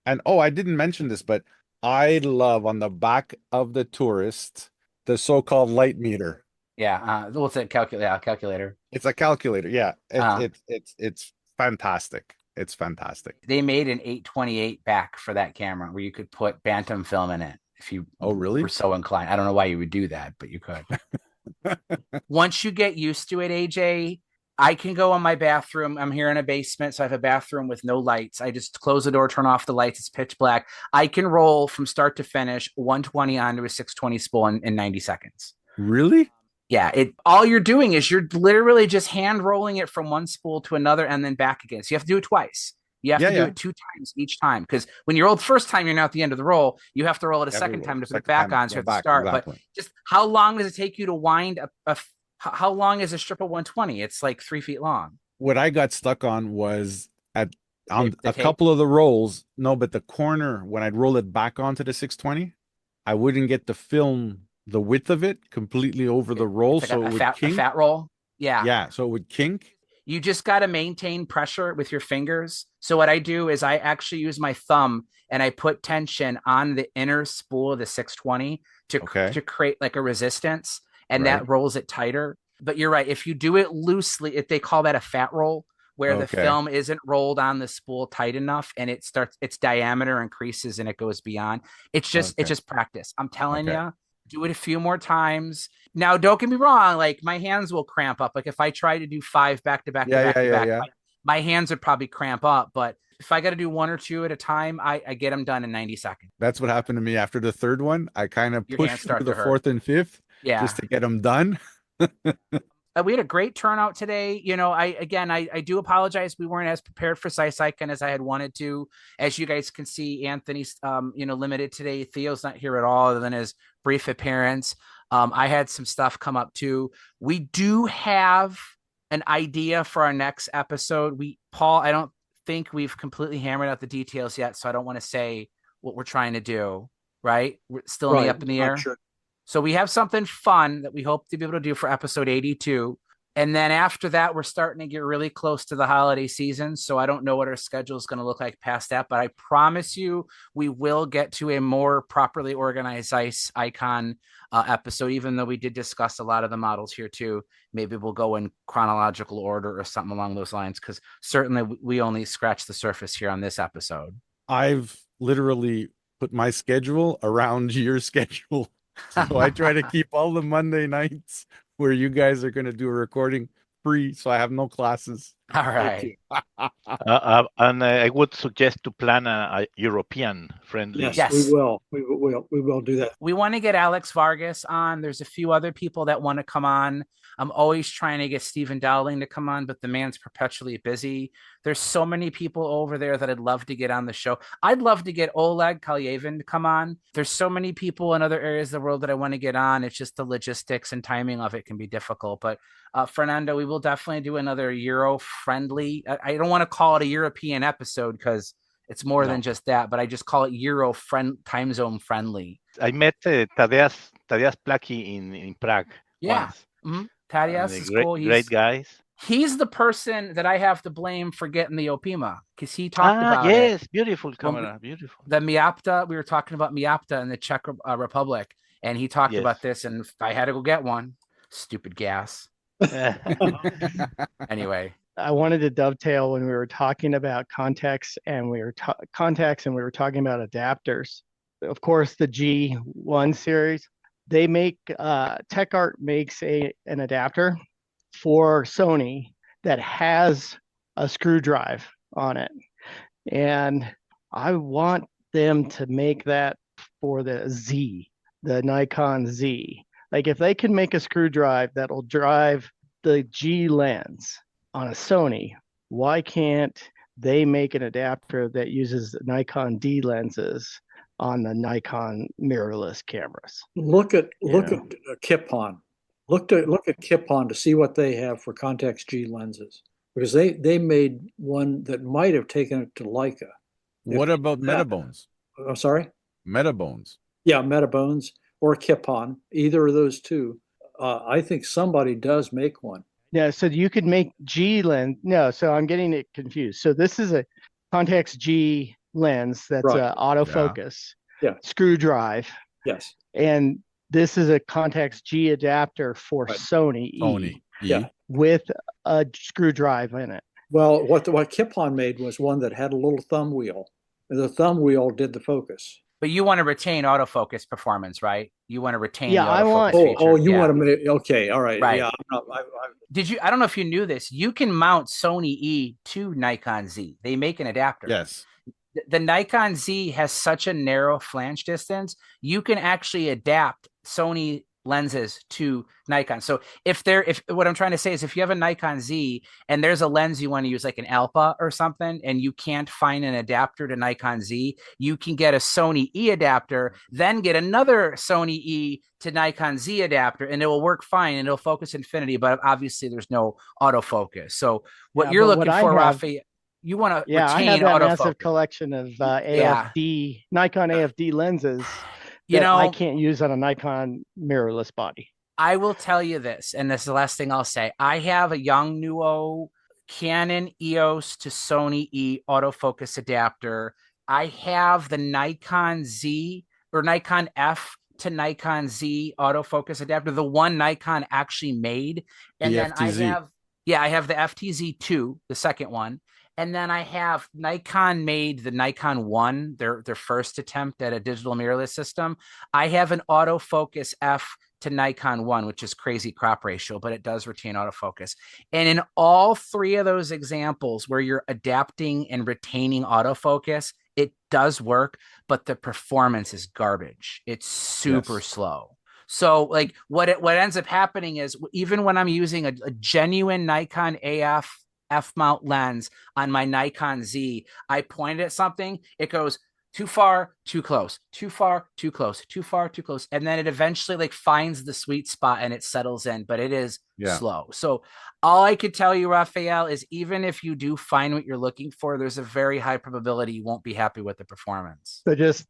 And I didn't mention this, but I love on the back of the Tourist the so-called light meter. Yeah. What's it? Calculator. It's a calculator. Yeah. It's fantastic. It's fantastic. They made an 828 back for that camera where you could put Bantam film in it if you were so inclined. I don't know why you would do that, but you could. Once you get used to it, AJ, I can go in my bathroom. I'm here in a basement, so I have a bathroom with no lights. I just close the door, turn off the lights. It's pitch black. I can roll from start to finish 120 onto a 620 spool in 90 seconds. Really? Yeah, all you're doing is you're literally just hand rolling it from one spool to another and then back again. So you have to do it twice. You have to do it 2 times each time, because when you roll the first time, you're not at the end of the roll. You have to roll it a second time to put it back on, so you have to start. Exactly. But just how long does it take you to wind how long is a strip of 120? It's like 3 feet long. What I got stuck on was on a couple of the rolls. No, but the corner, when I'd roll it back onto the 620, I wouldn't get the film the width of it completely over the roll, like so it would kink. A fat roll. Yeah, so it would kink. You just got to maintain pressure with your fingers. So what I do is I actually use my thumb and I put tension on the inner spool of the 620 to create like a resistance, and that rolls it tighter. But you're right, if you do it loosely, they call that a fat roll, where the film isn't rolled on the spool tight enough, and its diameter increases and it goes beyond. It's just practice. I'm telling you. Do it a few more times. Now, don't get me wrong. Like, my hands will cramp up. Like, if I try to do 5 back to back, my hands would probably cramp up. But if I got to do 1 or 2 at a time, I get them done in 90 seconds. That's what happened to me after the third one. I kind of pushed through the 4th and 5th just to get them done. We had a great turnout today. I do apologize. We weren't as prepared for Zeiss-Ikon as I had wanted to. As you guys can see, Anthony's, limited today. Theo's not here at all, other than his brief appearance. I had some stuff come up too. We do have an idea for our next episode. Paul, I don't think we've completely hammered out the details yet, so I don't want to say what we're trying to do. Right? We're still up in the air. Sure. So we have something fun that we hope to be able to do for episode 82. And then after that, we're starting to get really close to the holiday season. So I don't know what our schedule is going to look like past that, but I promise you we will get to a more properly organized Zeiss-Ikon episode, even though we did discuss a lot of the models here too. Maybe we'll go in chronological order or something along those lines, because certainly we only scratched the surface here on this episode. I've literally put my schedule around your schedule. So I try to keep all the Monday nights where you guys are going to do a recording free, so I have no classes. All right. And I would suggest to plan a European friendly. Yes, we will. We will do that. We want to get Alex Vargas on. There's a few other people that want to come on. I'm always trying to get Stephen Dowling to come on, but the man's perpetually busy. There's so many people over there that I'd love to get on the show. I'd love to get Oleg Kalyevin to come on. There's so many people in other areas of the world that I want to get on. It's just the logistics and timing of it can be difficult. But Fernando, we will definitely do another Euro friendly. I don't want to call it a European episode because it's more than just that, but I just call it Euro time zone friendly. I met Tadeusz Plaki in Prague. Yeah. Once. Tadeusz is cool. Great guys. He's the person that I have to blame for getting the Opima because he talked about it. Beautiful camera, beautiful. The Miapta, we were talking about Miapta in the Czech Republic, and he talked about this, and I had to go get one. Stupid gas. Anyway. I wanted to dovetail when we were talking about Contax and we were talking about adapters. Of course, the G1 series, they make TechArt makes an adapter for Sony that has a screw drive on it, and I want them to make that for the Nikon Z. Like if they can make a screw drive that'll drive the G lens on a Sony, why can't they make an adapter that uses Nikon D lenses on the Nikon mirrorless cameras? Look at Kipon. Look at Kipon to see what they have for Contax G lenses, because they made one that might have taken it to Leica. What about Metabones? I'm sorry? Metabones. Yeah, Metabones or Kipon, either of those two. I think somebody does make one. Yeah, so you could make G lens. No, so I'm getting it confused. So this is a Contax G lens that's autofocus, screw drive. Yes. And this is a Contax G adapter for Sony E. Yeah. With a screw drive in it. Well, what Kipon made was one that had a little thumb wheel. The thumb wheel did the focus. But you want to retain autofocus performance, right? You want to retain the I want. Oh, you want to make okay, all right. Right. Yeah. Did you? I don't know if you knew this. You can mount Sony E to Nikon Z. They make an adapter. Yes. The Nikon Z has such a narrow flange distance. You can actually adapt Sony lenses to Nikon. So if what I'm trying to say is if you have a Nikon Z and there's a lens you want to use like an Alpha or something, and you can't find an adapter to Nikon Z, you can get a Sony E adapter, then get another Sony E to Nikon Z adapter, and it will work fine and it'll focus infinity, but obviously there's no autofocus. So what you're looking for, Rafael, you want to retain I have that autofocus. Massive collection of AFD Nikon AFD lenses. I can't use on a Nikon mirrorless body. I will tell you this, and this is the last thing I'll say. I have a Yongnuo Canon EOS to Sony E autofocus adapter. I have the Nikon Z or Nikon F to Nikon Z autofocus adapter, the one Nikon actually made. And then I have the FTZ2, the second one. And then I have Nikon made the Nikon 1, their first attempt at a digital mirrorless system. I have an autofocus F to Nikon 1, which is crazy crop ratio, but it does retain autofocus. And in all three of those examples where you're adapting and retaining autofocus, it does work, but the performance is garbage. It's super slow. So like what ends up happening is even when I'm using a genuine Nikon AF F-mount lens on my Nikon Z, I point at something, it goes too far, too close, too far, too close, too far, too close. And then it eventually like finds the sweet spot and it settles in, but it is slow. So all I could tell you, Rafael, is even if you do find what you're looking for, there's a very high probability you won't be happy with the performance. So just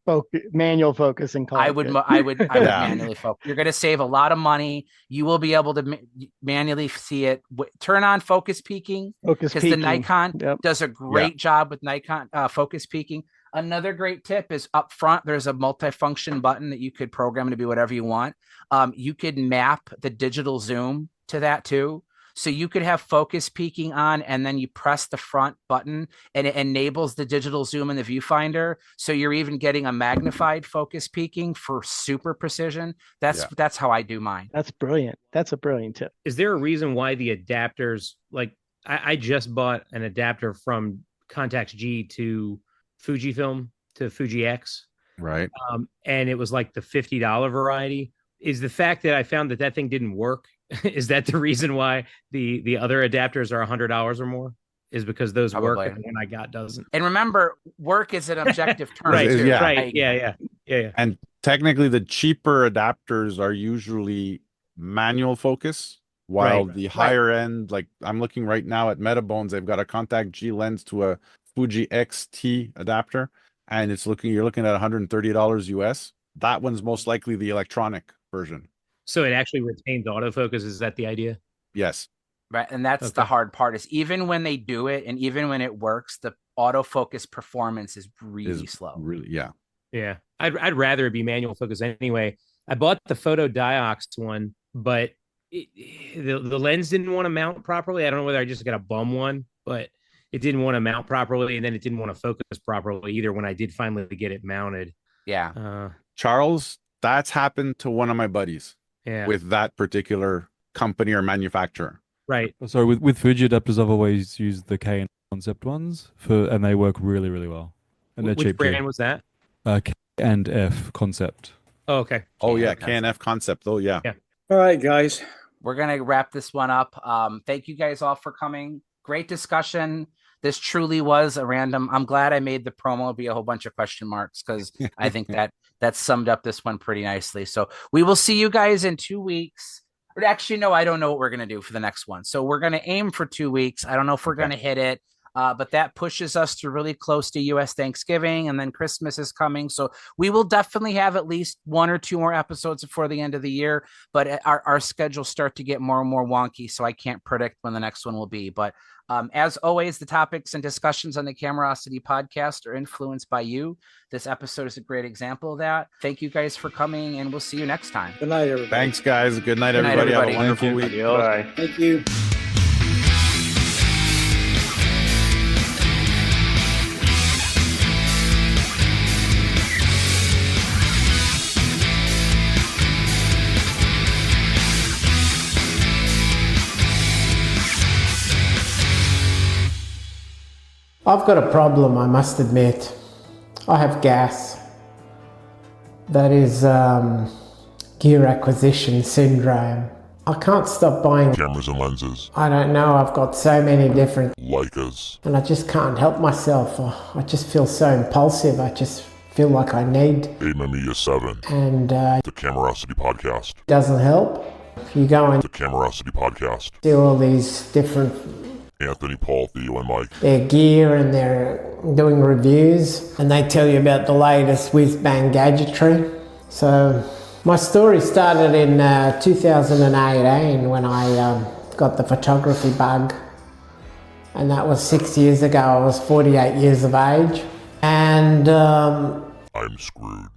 manual focus and I would manually focus. You're going to save a lot of money. You will be able to manually see it. Turn on focus peaking because the Nikon does a great job with Nikon focus peaking. Another great tip is up front, there's a multifunction button that you could program to be whatever you want. You could map the digital zoom to that too. So you could have focus peaking on, and then you press the front button and it enables the digital zoom in the viewfinder. So you're even getting a magnified focus peaking for super precision. That's how I do mine. That's brilliant. That's a brilliant tip. Is there a reason why the adapters, like I just bought an adapter from Contax G to Fujifilm to Fuji X. Right. And it was like the $50 variety. Is the fact that I found that thing didn't work, is that the reason why the other adapters are $100 or more? Is because those Probably. work and the one I got doesn't. And remember, work is an objective term. Right. Too. Yeah. Right. Yeah. And technically, the cheaper adapters are usually manual focus, while the higher end, like I'm looking right now at Metabones, they've got a Contact G lens to a Fuji X-T adapter, and you're looking at $130 US. That one's most likely the electronic version. So it actually retains autofocus. Is that the idea? Yes. Right. And that's the hard part, is even when they do it and even when it works, the autofocus performance is really slow. Really, yeah. Yeah. I'd rather it be manual focus anyway. I bought the Photo Diox one, but the lens didn't want to mount properly. I don't know whether I just got a bum one, but it didn't want to mount properly, and then it didn't want to focus properly either when I did finally get it mounted. Yeah. Charles, that's happened to one of my buddies with that particular company or manufacturer. Right. So with Fuji adapters, I've always used the K and Concept ones and they work really, really well. And they're cheap. Which brand was that? K and F Concept. Oh, okay. Oh yeah, K&F Concept. Oh yeah. All right, guys. We're going to wrap this one up. Thank you guys all for coming. Great discussion. This truly was a random. I'm glad I made the promo be a whole bunch of question marks, because I think that summed up this one pretty nicely. So we will see you guys in 2 weeks. Or actually, no, I don't know what we're going to do for the next one. So we're going to aim for 2 weeks. I don't know if we're going to hit it. But that pushes us to really close to U.S. Thanksgiving, and then Christmas is coming. So we will definitely have at least 1 or 2 more episodes before the end of the year. But our schedules start to get more and more wonky, so I can't predict when the next one will be. But as always, the topics and discussions on the Camerosity podcast are influenced by you. This episode is a great example of that. Thank you guys for coming, and we'll see you next time. Good night, everybody. Thanks, guys. Good night, everybody. Have a wonderful week. Bye. Thank you. I've got a problem, I must admit. I have gas. That is gear acquisition syndrome. I can't stop buying cameras and lenses. I don't know, I've got so many different Leicas. And I just can't help myself. I just feel so impulsive. I just feel like I need. Mamiya 7. And the Camerosity podcast. Doesn't help. You go and the Camerosity podcast. do all these different Anthony, Paul, Theo, and Mike. Their gear, and they're doing reviews, and they tell you about the latest whiz-bang gadgetry. So my story started in 2018 when I got the photography bug, and that was 6 years ago. I was 48 years of age, and I'm screwed.